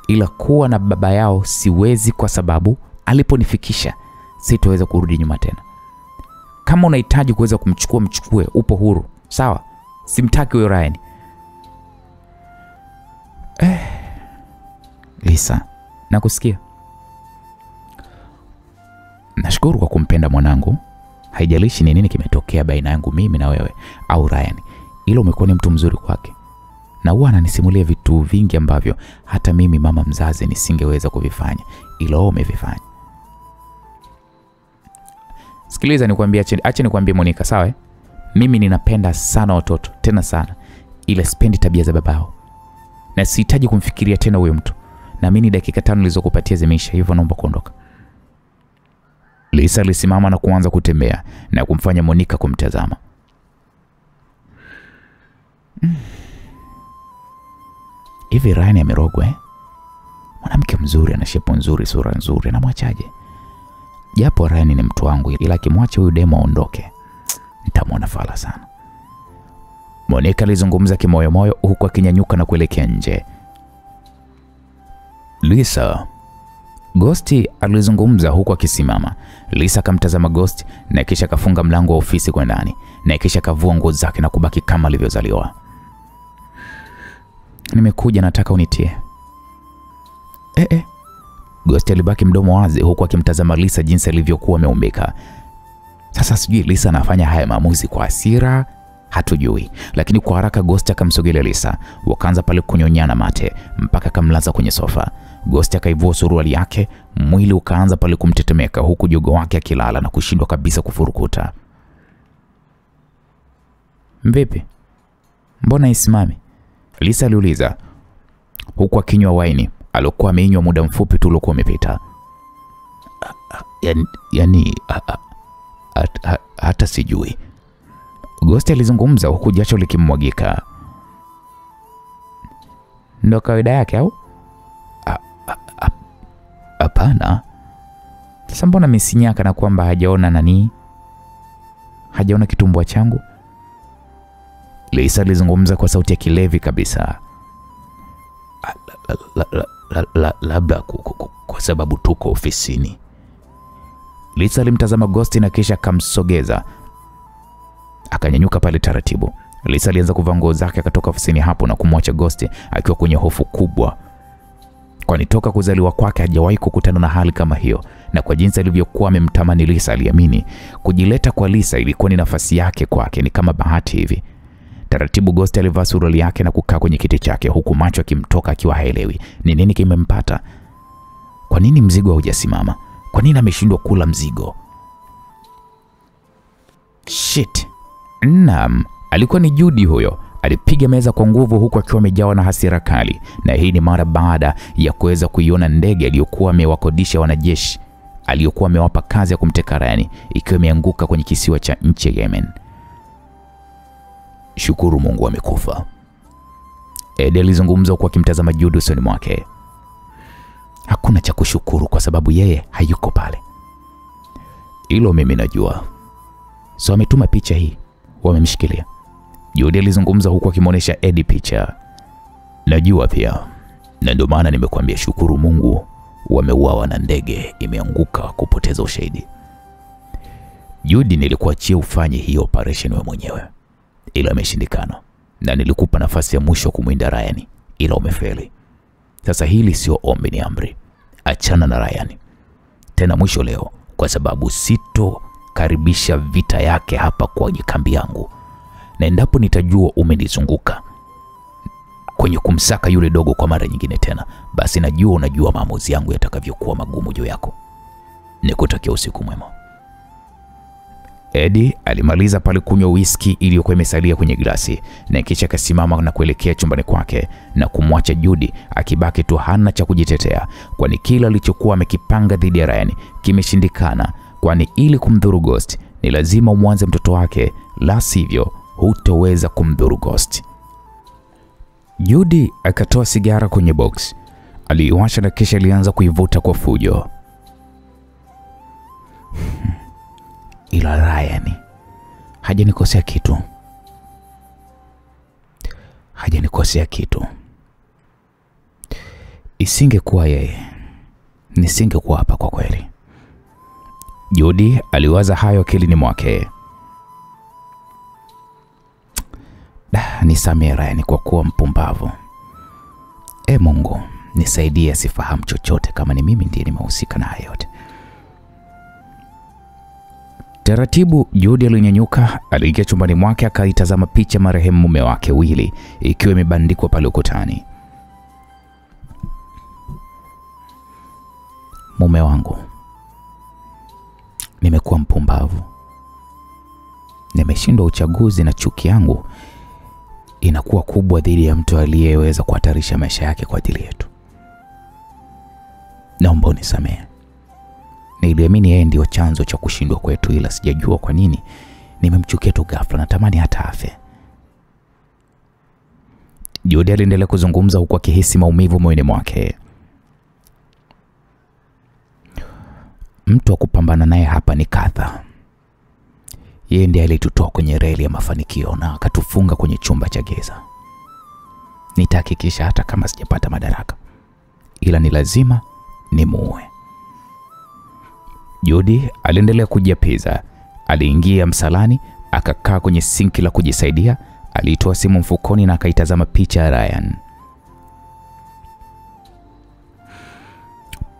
ila kuwa na baba yao siwezi, kwa sababu aliponifikisha sitoweza kurudi nyuma tena. Kama unahitaji kuweza kumchukua, mchukue, upo huru. Sawa? Simtaki huyo Ryan." "Lisa, nakusikia. Nashukuru kwa kumpenda mwanangu. Haijalishi ni nini kimetokea baina yangu mimi na wewe au Ryan, ila umekuwa ni mtu mzuri kwake. Na huwa ananisimulia vitu vingi ambavyo hata mimi mama mzazi nisingeweza kuvifanya, ila wewe umevifanya." "Sikiliza nikwambie, acha nikwambie Monica, sawa? Mimi ninapenda sana watoto, tena sana, ila sipendi tabia za babao. na sihitaji kumfikiria tena huyo mtu. Naamini dakika 5 nilizokupatia zimeisha, hivyo naomba kuondoka. Lisa alisimama na kuanza kutembea na kumfanya Monica kumtazama. Hivi Ryan amerogwa eh? Mwanamke mzuri, ana shepu nzuri, sura nzuri, anamwachaje? Japo Ryan ni mtu wangu, ila kimwache huyu demo aondoke, nitamwona fala sana. Monica alizungumza kimoyomoyo huku akinyanyuka na kuelekea nje. Lisa, Ghost alizungumza huku akisimama. Lisa akamtazama Ghost na kisha kafunga mlango wa ofisi kwa ndani na kisha kavua nguo zake na kubaki kama alivyozaliwa. Nimekuja, nataka unitie. Ghost alibaki mdomo wazi huku akimtazama Lisa jinsi alivyokuwa ameumbika. Sasa sijui Lisa anafanya haya maamuzi kwa hasira, hatujui, lakini kwa haraka Ghost akamsogelea Lisa, wakaanza pale kunyonyana mate mpaka akamlaza kwenye sofa. Ghost akaivua suruali yake, mwili ukaanza pale kumtetemeka huku jogo wake akilala na kushindwa kabisa kufurukuta. Vipi? Mbona isimami? Lisa aliuliza huku akinywa waini alokuwa ameinywa muda mfupi tu uliokuwa umepita. Hata sijui. Ghost alizungumza huku jasho likimwagika. Ndio kawaida yake au? Hapana. Sasa mbona misinyaka na kwamba hajaona nani? Hajaona kitumbua changu? Lisa alizungumza kwa sauti ya kilevi kabisa. Labda kwa sababu tuko ofisini. Lisa alimtazama Ghost na kisha akamsogeza. Akanyanyuka pale taratibu. Lisa alianza kuvaa nguo zake akatoka ofisini hapo na kumwacha Ghost akiwa kwenye hofu kubwa. Kwani toka kuzaliwa kwake hajawahi kukutana na hali kama hiyo, na kwa jinsi alivyokuwa amemtamani Lisa aliamini kujileta kwa Lisa ilikuwa ni nafasi yake kwake, ni kama bahati hivi. Taratibu Ghost alivaa suruali yake na kukaa kwenye kiti chake huku macho akimtoka akiwa haelewi ni nini kimempata. Kwa nini mzigo haujasimama? Kwa nini ameshindwa kula mzigo? Shit. Naam, alikuwa ni Judy huyo. Alipiga meza kwa nguvu huku akiwa amejawa na hasira kali, na hii ni mara baada ya kuweza kuiona ndege aliyokuwa amewakodisha wanajeshi aliyokuwa amewapa kazi ya kumteka Ryan ikiwa imeanguka kwenye kisiwa cha nchi ya Yemen. Shukuru Mungu amekufa. Eddie alizungumza huku akimtazama Judy usoni mwake. Hakuna cha kushukuru kwa sababu yeye hayuko pale. Hilo mimi najua. So ametuma picha hii, wamemshikilia. Judy alizungumza huku akimuonesha Eddie picha. Najua pia. Na ndio maana nimekuambia shukuru Mungu wameuawa na ndege imeanguka kupoteza ushahidi. Judy, nilikuachia ufanye hii operation wewe mwenyewe, ila imeshindikana. Na nilikupa nafasi ya mwisho kumwinda Ryan, ila umefeli. Sasa hili sio ombi, ni amri. Achana na Ryan. Tena mwisho leo, kwa sababu sitokaribisha vita yake hapa kwa kambi yangu. Na endapo nitajua umenizunguka kwenye kumsaka yule dogo kwa mara nyingine tena, basi najua unajua maamuzi yangu yatakavyokuwa magumu juu yako. Nikutakia usiku mwema. Eddie alimaliza pale kunywa whisky iliyokuwa imesalia kwenye glasi na kisha akasimama na kuelekea chumbani kwake na kumwacha Judy akibaki tu hana cha kujitetea, kwani kila alichokuwa amekipanga dhidi ya Ryan kimeshindikana, kwani ili kumdhuru Ghost ni lazima umwanze mtoto wake, la sivyo hutoweza kumdhuru Ghost. Judy akatoa sigara kwenye box, aliiwasha na kisha alianza kuivuta kwa fujo. Ila Ryan hajanikosea kitu. Hajanikosea kitu. Isingekuwa yeye, nisingekuwa hapa kwa kweli. Judy aliwaza hayo akilini mwake. Nisamehe Ryan kwa kuwa mpumbavu. Mungu, nisaidie asifahamu chochote kama ni mimi ndiye nimehusika na hayo yote. Taratibu Judy alinyanyuka, aliingia chumbani mwake akaitazama picha marehemu mume wake Willy ikiwa imebandikwa pale ukutani. Mume wangu, nimekuwa mpumbavu. Nimeshindwa uchaguzi na chuki yangu inakuwa kubwa dhidi ya mtu aliyeweza kuhatarisha maisha yake kwa ajili yetu. Naomba unisamehe. Niliamini yeye ndio chanzo cha kushindwa kwetu, ila sijajua kwa nini nimemchukia tu ghafla, natamani hata afe. Judy aliendelea kuzungumza huku akihisi maumivu moyoni mwake. Mtu wa kupambana naye hapa ni Katha. Yeye ndiye alitutoa kwenye reli ya mafanikio na akatufunga kwenye chumba cha giza. Nitahakikisha hata kama sijapata madaraka, ila ni lazima nimuue. Judy aliendelea kujiapiza. Aliingia msalani, akakaa kwenye sinki la kujisaidia, alitoa simu mfukoni na akaitazama picha ya Ryan.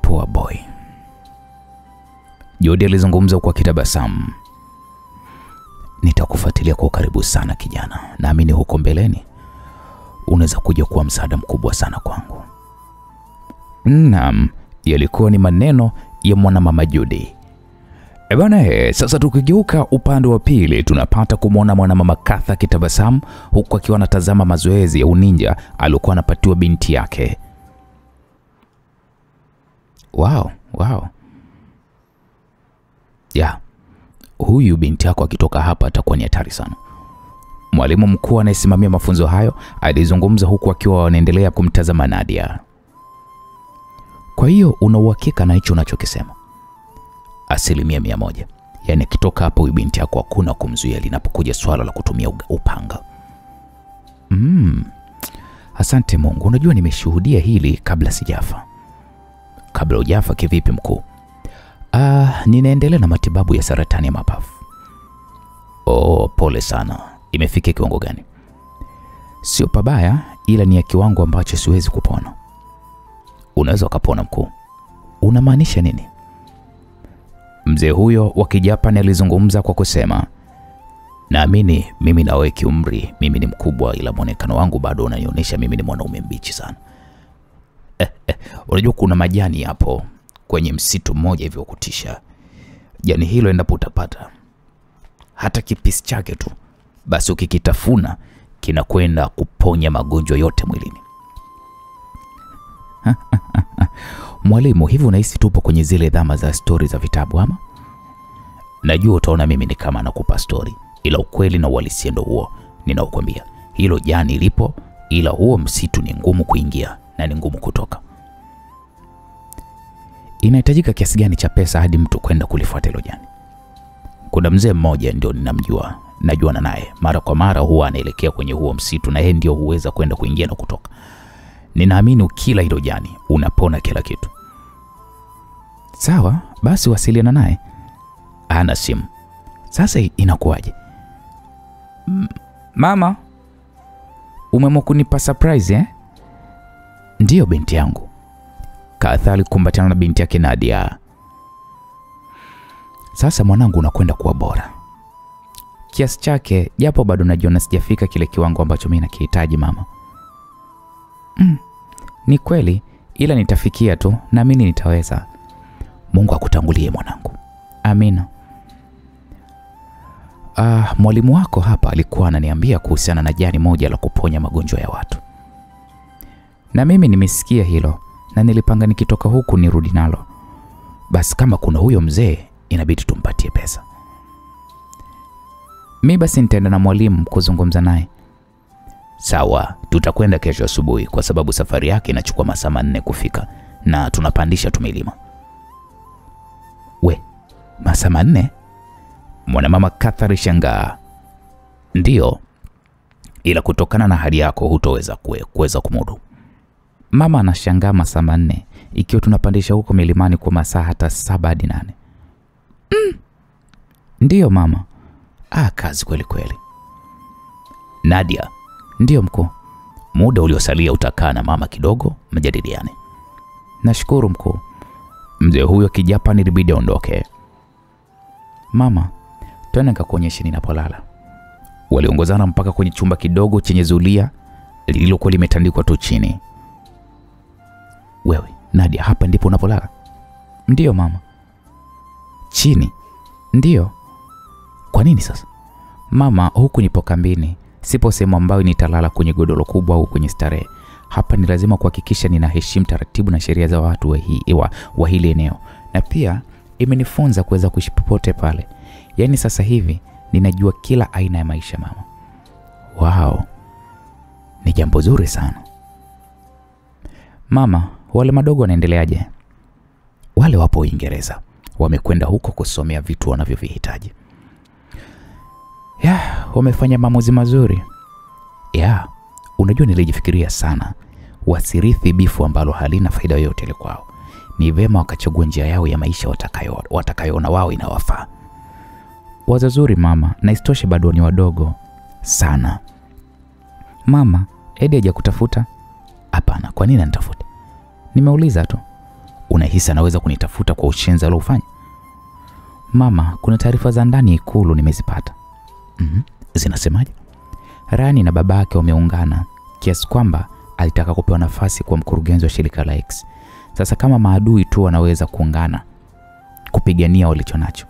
Poor boy. Judy alizungumza kwa kitabasamu. Nitakufuatilia kwa karibu sana kijana. Naamini huko mbeleni unaweza kuja kuwa msaada mkubwa sana kwangu. Naam, yalikuwa ni maneno ya mwanamama Judy. Bwana, sasa tukigeuka upande wa pili tunapata kumwona mwanamama Katha kitabasamu huku akiwa anatazama mazoezi ya uninja alikuwa anapatiwa binti yake. Wow. Huyu binti yako akitoka hapa atakuwa ni hatari sana. Mwalimu mkuu anayesimamia mafunzo hayo alizungumza huku akiwa wanaendelea kumtazama Nadia. Kwa hiyo una uhakika na hicho unachokisema? 100%. Yaani akitoka hapa huyu binti yako hakuna kumzuia linapokuja swala la kutumia upanga. Asante Mungu, unajua nimeshuhudia hili kabla sijafa. Kabla hujafa kivipi mkuu? Ninaendelea na matibabu ya saratani ya mapafu. Oh, pole sana. Imefika kiwango gani? Sio pabaya, ila ni ya kiwango ambacho siwezi kupona. Unaweza ukapona mkuu? Unamaanisha nini? Mzee huyo wa Kijapani alizungumza kwa kusema, naamini mimi na wewe kiumri mimi ni mkubwa, ila muonekano wangu bado unanionyesha mimi ni mwanaume mbichi sana. Unajua kuna majani hapo kwenye msitu mmoja hivyo kutisha. Jani hilo endapo utapata hata kipisi chake tu, basi ukikitafuna kinakwenda kuponya magonjwa yote mwilini. Mwalimu, hivi unahisi tupo kwenye zile dhama za stori za vitabu ama? Najua utaona mimi ni kama nakupa stori, ila ukweli na uhalisia ndio huo ninaokuambia. Hilo jani lipo, ila huo msitu ni ngumu kuingia na ni ngumu kutoka. Inahitajika kiasi gani cha pesa hadi mtu kwenda kulifuata hilo jani? Kuna mzee mmoja ndio ninamjua, najuana naye. Mara kwa mara huwa anaelekea kwenye huo msitu na yeye ndio huweza kwenda kuingia na kutoka. Ninaamini ukila hilo jani unapona kila kitu. Sawa, basi wasiliana naye. Ana simu. Sasa inakuwaje? Mama, umeamua kunipa surprise Ndiyo binti yangu. Katha alikumbatiana na binti yake Nadia. Sasa mwanangu unakwenda kuwa bora kiasi chake, japo bado najiona sijafika kile kiwango ambacho mimi nakihitaji mama. Ni kweli, ila nitafikia tu, naamini nitaweza. Mungu akutangulie mwanangu. Amina. Mwalimu wako hapa alikuwa ananiambia kuhusiana na jani moja la kuponya magonjwa ya watu. Na mimi nimesikia hilo na nilipanga nikitoka huku nirudi nalo. Basi kama kuna huyo mzee inabidi tumpatie pesa. Mimi basi nitaenda na mwalimu kuzungumza naye. Sawa, tutakwenda kesho asubuhi kwa sababu safari yake inachukua masaa 4 kufika na tunapandisha tumilima. We, masaa 4? Mwanamama Katha shangaa. Ndiyo, ila kutokana na hali yako hutoweza kuweza kumudu. Mama anashangaa masaa 4 ikiwa tunapandisha huko milimani kwa masaa hata 7 hadi 8. Ndiyo mama. Kazi kweli kweli. Nadia. Ndiyo mkuu. Muda uliosalia utakaa na mama kidogo mjadiliane. Nashukuru mkuu. Mzee huyo Kijapani ilibidi aondoke. Mama, twende nikakuonyeshe ninapolala. Waliongozana mpaka kwenye chumba kidogo chenye zulia lililokuwa limetandikwa tu chini. Wewe, Nadia, hapa ndipo unapolala? Ndiyo mama. Chini? Ndiyo. Kwa nini sasa? Mama, huku nipo kambini Sipo sehemu ambayo nitalala kwenye godoro kubwa au kwenye starehe. Hapa ni lazima kuhakikisha ninaheshimu taratibu na sheria za watu wa hili eneo. Na pia imenifunza kuweza kuishi popote pale. Yaani sasa hivi ninajua kila aina ya maisha mama. Wow. Ni jambo zuri sana. Mama, wale madogo wanaendeleaje? Wale wapo Uingereza. Wamekwenda huko kusomea vitu wanavyovihitaji. Wamefanya maamuzi mazuri. Unajua nilijifikiria sana. Wasirithi bifu ambalo halina faida yoyote ile kwao. Ni vema wakachagua njia yao ya maisha watakayoona wao inawafaa. Wazo zuri mama, na isitoshe bado ni wadogo sana. Mama, Eddie hajakutafuta? Hapana, kwa nini anitafuta? Nimeuliza tu. Unahisi anaweza kunitafuta kwa ushenzi aliofanya? Mama, kuna taarifa za ndani Ikulu nimezipata. Zinasemaje? Rani na babake wameungana kiasi kwamba alitaka kupewa nafasi kwa mkurugenzi wa shirika la X. Sasa kama maadui tu wanaweza kuungana kupigania walichonacho,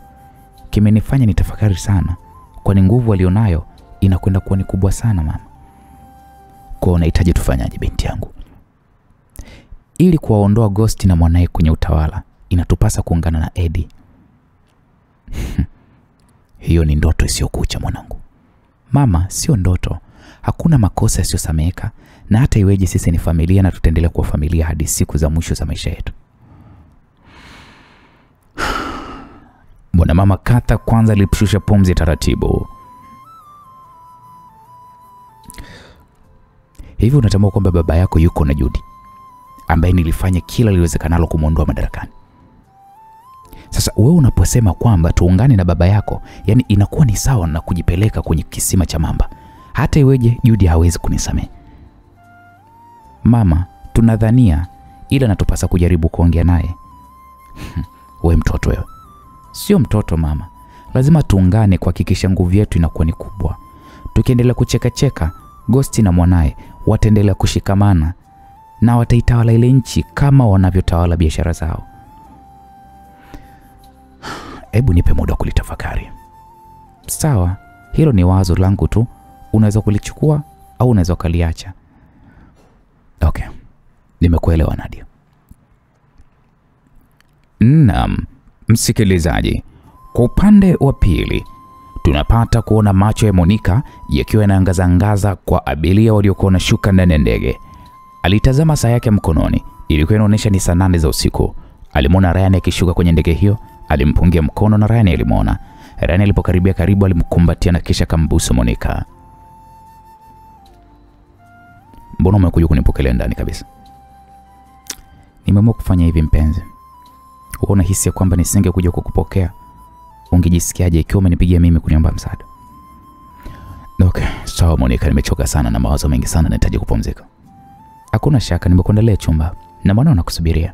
kimenifanya nitafakari sana, kwani nguvu walionayo inakwenda kuwa ni kubwa sana mama. Kwa unahitaji tufanyaje binti yangu? Ili kuwaondoa Ghost na mwanae kwenye utawala, inatupasa kuungana na Eddie. Hiyo ni ndoto isiyokucha mwanangu. Mama, sio ndoto. Hakuna makosa yasiyosameheka, na hata iweje sisi ni familia na tutaendelea kuwa familia hadi siku za mwisho za maisha yetu. Mbona mama Kata kwanza alipshusha pumzi taratibu. Hivi unatambua kwamba baba yako yuko na Judy, ambaye nilifanya kila liwezekanalo kumuondoa madarakani? Sasa wewe unaposema kwamba tuungane na baba yako, yani inakuwa ni sawa na kujipeleka kwenye kisima cha mamba. Hata iweje Judy hawezi kunisamehe. Mama, tunadhania, ila natupasa kujaribu kuongea naye. Wewe mtoto wewe. Sio mtoto mama. Lazima tuungane kuhakikisha nguvu yetu inakuwa ni kubwa. Tukiendelea kucheka Ghost na mwanae wataendelea kushikamana na wataitawala ile nchi kama wanavyotawala biashara zao. Hebu nipe muda kulitafakari. Sawa, hilo ni wazo langu tu. Unaweza kulichukua au unaweza kaliacha. Okay. Nimekuelewa Nadia. Naam, msikilizaji. Kwa upande wa pili, tunapata kuona macho ya Monica yakiwa yanaangaza kwa abiria waliokuwa na shuka ndani ya ndege. Alitazama saa yake mkononi, ilikuwa inaonyesha ni saa 8 za usiku. Alimwona Ryan akishuka kwenye ndege hiyo, alimpungia mkono na Ryan alimwona. Ryan alipokaribia karibu alimkumbatia na kisha kambusu Monica. Mbona umekuja kunipokelea ndani kabisa? Nimeamua kufanya hivi mpenzi. Unaona hisia kwamba nisingekuja kukupokea, ungejisikiaje ikiwa umenipigia mimi kuniomba msaada? Okay, sawa Monica, nimechoka sana na mawazo mengi sana, nahitaji kupumzika. Hakuna shaka, nimekuandalia chumba na mwanao anakusubiria.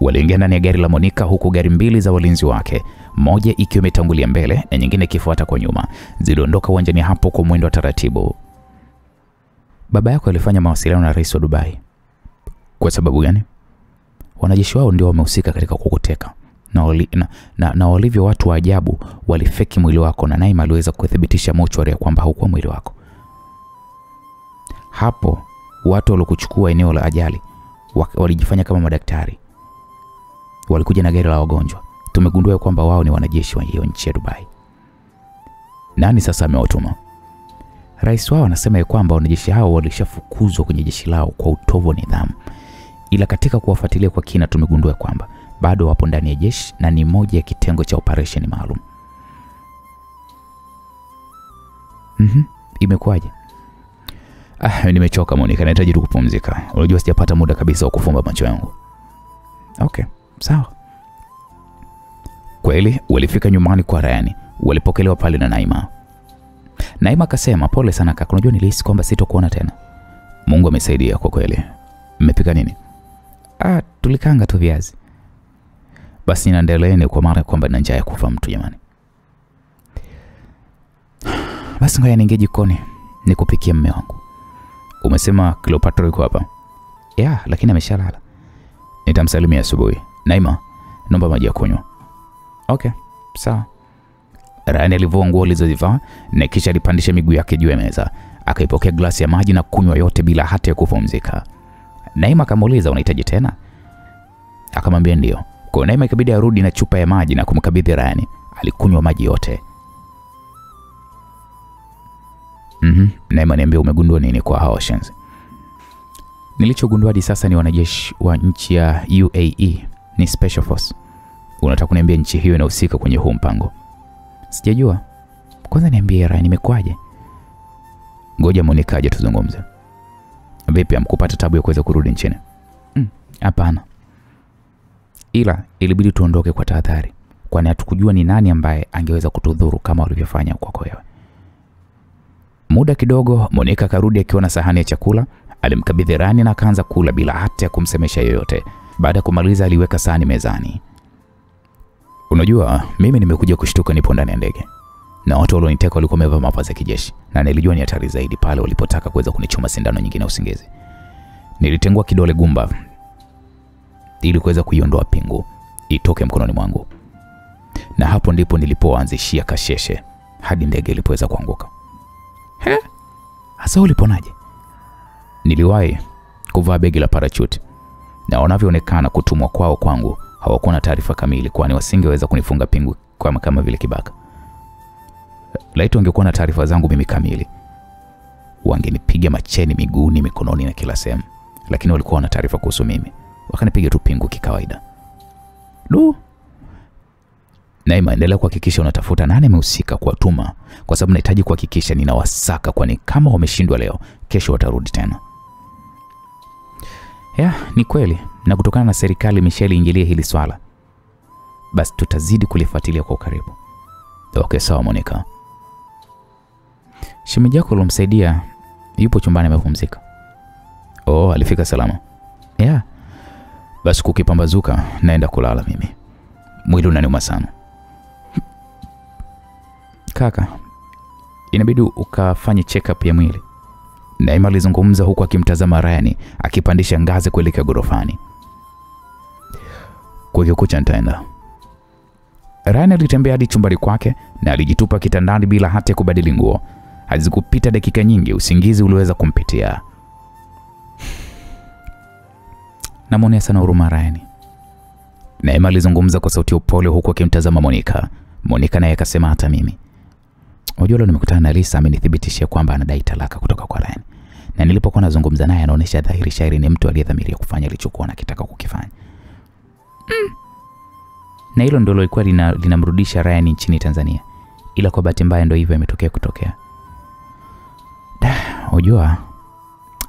Waliingia ndani ya gari la Monica huku gari mbili za walinzi wake, moja ikiwa imetangulia mbele na nyingine ikifuata kwa nyuma, ziliondoka uwanjani hapo kwa mwendo wa taratibu. Baba yako alifanya mawasiliano na rais wa Dubai. Kwa sababu gani? Wanajeshi wao ndio wamehusika katika kukuteka. Na walivyo watu wa ajabu, walifeki mwili wako na Naima aliweza kuthibitisha mochwari ya kwamba haukuwa mwili wako. Hapo watu waliokuchukua eneo la ajali walijifanya kama madaktari. Walikuja na gari la wagonjwa. Tumegundua kwamba wao ni wanajeshi wa hiyo nchi ya Dubai. Nani sasa amewatuma? Rais wao anasema kwamba wanajeshi hao walishafukuzwa kwenye jeshi lao kwa utovu wa nidhamu. Ila katika kuwafuatilia kwa kina tumegundua kwamba bado wapo ndani ya jeshi na ni moja ya kitengo cha operation maalum. Imekuwaje? Nimechoka Monica, nahitaji tu kupumzika. Unajua sijapata muda kabisa wa kufumba macho yangu. Okay, sawa. Kweli walifika nyumbani kwa Ryan, walipokelewa pale na Naima. Naima akasema, pole sana kaka, unajua nilihisi kwamba sitokuona tena. Mungu amesaidia kwa kweli. Mmepika nini? Tulikanga tu viazi. Basi naendeleeni kwa maana kwamba nina njaa ya kufa mtu jamani. Basi ngoja niingie jikoni nikupikie mume wangu. Umesema Cleopatra yuko hapa? Lakini ameshalala. Nitamsalimia asubuhi. Naima, naomba maji ya kunywa. Okay, sawa. Ryan alivua nguo alizozivaa na kisha alipandisha miguu yake juu ya meza. Akaipokea glasi ya maji na kunywa yote bila hata ya kupumzika. Naima akamuuliza, unahitaji tena? Akamwambia ndio. Kwa Naima ikabidi arudi na chupa ya maji na kumkabidhi Ryan. Alikunywa maji yote. Naima, niambia umegundua nini kwa hao Shenzi? Nilichogundua hadi sasa ni wanajeshi wa nchi ya UAE, ni Special Force. Unataka kuniambia nchi hiyo inahusika kwenye huu mpango? Sijajua. Kwanza niambie Ryan, imekwaje? Ngoja Monica aje tuzungumze. Vipi, amkupata tabu ya kuweza kurudi nchini? Hapana. Ila ilibidi tuondoke kwa tahadhari, kwani hatukujua ni nani ambaye angeweza kutudhuru kama walivyofanya kwako wewe. Muda kidogo Monica akarudi akiwa na sahani ya chakula. Alimkabidhi Ryan na akaanza kula bila hata ya kumsemesha yoyote. Baada ya kumaliza aliweka sahani mezani. Unajua, mimi nimekuja kushtuka nipo ndani ya ndege. Na watu walioniteka walikuwa wamevaa mavazi ya kijeshi, na nilijua ni hatari zaidi pale walipotaka kuweza kunichoma sindano nyingine ya usingizi. Nilitengua kidole gumba ili kuweza kuiondoa pingu itoke mkononi mwangu. Na hapo ndipo nilipoanzishia kasheshe hadi ndege ilipoweza kuanguka. Hasa uliponaje? Niliwahi kuvaa begi la parachute, na wanavyoonekana kutumwa kwao kwangu hawakuwa na taarifa kamili, kwani wasingeweza kunifunga pingu kama vile kibaka. Laiti wangekuwa na taarifa zangu mimi kamili, wangenipiga macheni miguuni, mikononi na kila sehemu. Lakini walikuwa wana taarifa kuhusu mimi, wakanipiga tu pingu kikawaida. Naima, endelea kuhakikisha unatafuta nani amehusika kuwatuma, kwa sababu nahitaji kuhakikisha ninawasaka, kwani kama wameshindwa leo, kesho watarudi tena. Ni kweli, na kutokana na serikali Michelle ingilie hili swala, basi tutazidi kulifuatilia kwa ukaribu. Okay, sawa Monica. Shemeji yako alomsaidia yupo chumbani amepumzika. Alifika salama? Basi kukipambazuka naenda kulala mimi. Mwili unaniuma sana. Kaka, inabidi ukafanye check up ya mwili. Naima alizungumza huku akimtazama Ryan akipandisha ngazi kuelekea gorofani. Kwa hiyo kucha nitaenda. Ryan alitembea hadi chumbani kwake na alijitupa kitandani bila hata kubadili nguo. Hazikupita dakika nyingi usingizi uliweza kumpitia. Namwonea sana huruma Ryan. Naima alizungumza kwa sauti ya upole huku akimtazama Monica. Monica naye akasema, hata mimi. Unajua, nimekutana na Lisa, amenithibitishia kwamba anadai talaka kutoka kwa Ryan. Na nilipokuwa nazungumza naye anaonesha dhahiri shairi ni mtu aliyedhamiria kufanya alichokuwa anakitaka kukifanya. Na hilo ndilo lilikuwa linamrudisha Ryan nchini Tanzania. Ila kwa bahati mbaya ndio hivyo imetokea kutokea. Unajua,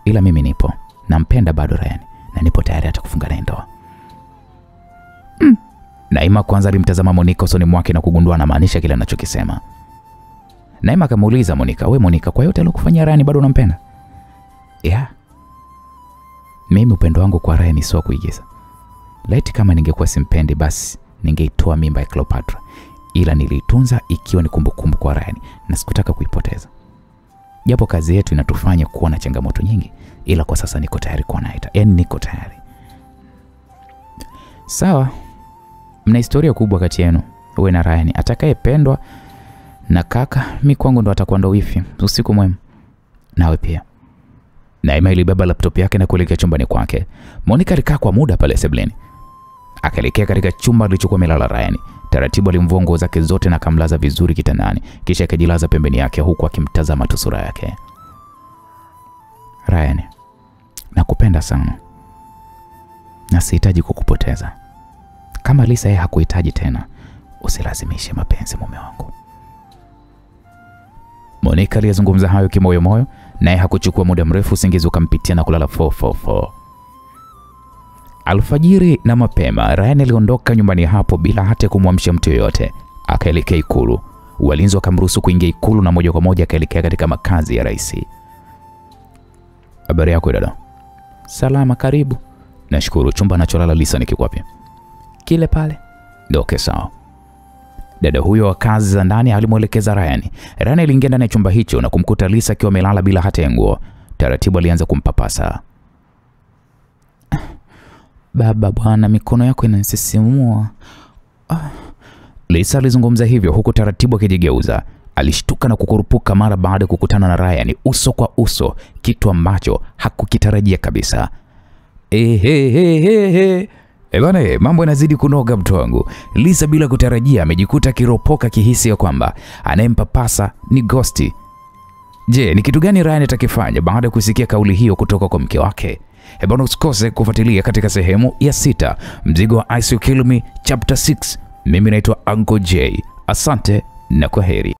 ila mimi nipo. Nampenda bado Ryan na nipo tayari hata kufunga naye ndoa. Naima kwanza alimtazama Monica usoni mwake na kugundua anamaanisha kile anachokisema. Naima akamuuliza Monica, "We Monica, kwa yote aliyokufanyia Ryan bado unampenda?" Mimi upendo wangu kwa Ryan sio kuigiza. Laiti kama ningekuwa simpendi basi ningeitoa mimba ya Cleopatra. Ila niliitunza ikiwa ni kumbukumbu kwa Ryan na sikutaka kuipoteza. Japo kazi yetu inatufanya kuwa na changamoto nyingi, ila kwa sasa niko tayari kuwa naye. Niko tayari. Sawa. Mna historia kubwa kati yenu, wewe na Ryan. Atakayependwa na kaka, mimi kwangu ndo atakuwa ndo wifi. Usiku mwema. Nawe pia. Naima ilibeba laptop yake na kuelekea chumbani kwake. Monica alikaa kwa muda pale sebuleni. Akaelekea katika chumba alichokuwa amelala Ryan. Taratibu alimvua nguo zake zote na kamlaza vizuri kitandani, kisha akajilaza pembeni yake huku akimtazama tu sura yake. Ryan, nakupenda sana. Na sihitaji kukupoteza. Kama Lisa yeye hakuhitaji tena, usilazimishe mapenzi mume wangu. Monica alizungumza hayo kimoyomoyo, naye hakuchukua muda mrefu usingizi ukampitia na kulala 444. Alfajiri na mapema Ryan aliondoka nyumbani hapo bila hata kumwamsha mtu yoyote. Akaelekea Ikulu. Walinzi wakamruhusu kuingia Ikulu na moja kwa moja akaelekea katika makazi ya rais. Habari yako dada? Salama, karibu. Nashukuru. Chumba anacholala Lisa ni kikwapi? Kile pale. Okay, sawa. Dada huyo wa kazi za ndani alimuelekeza Ryan. Ryan aliingia ndani ya chumba hicho na kumkuta Lisa akiwa amelala bila hata ya nguo. Taratibu alianza kumpapasa. Baba bwana, mikono yako inanisisimua. Lisa alizungumza hivyo huku taratibu akijigeuza. Alishtuka na kukurupuka mara baada ya kukutana na Ryan uso kwa uso, kitu ambacho hakukitarajia kabisa. Bwana, mambo yanazidi kunoga mtu wangu. Lisa bila kutarajia amejikuta kiropoka kihisi ya kwamba anayempapasa ni Ghosti. Je, ni kitu gani Ryan atakifanya baada ya kusikia kauli hiyo kutoka kwa mke wake? Bwana, usikose kufuatilia katika sehemu ya 6 Mzigo wa Ice You Kill Me Chapter 6. Mimi naitwa Uncle J. Asante na kwaheri.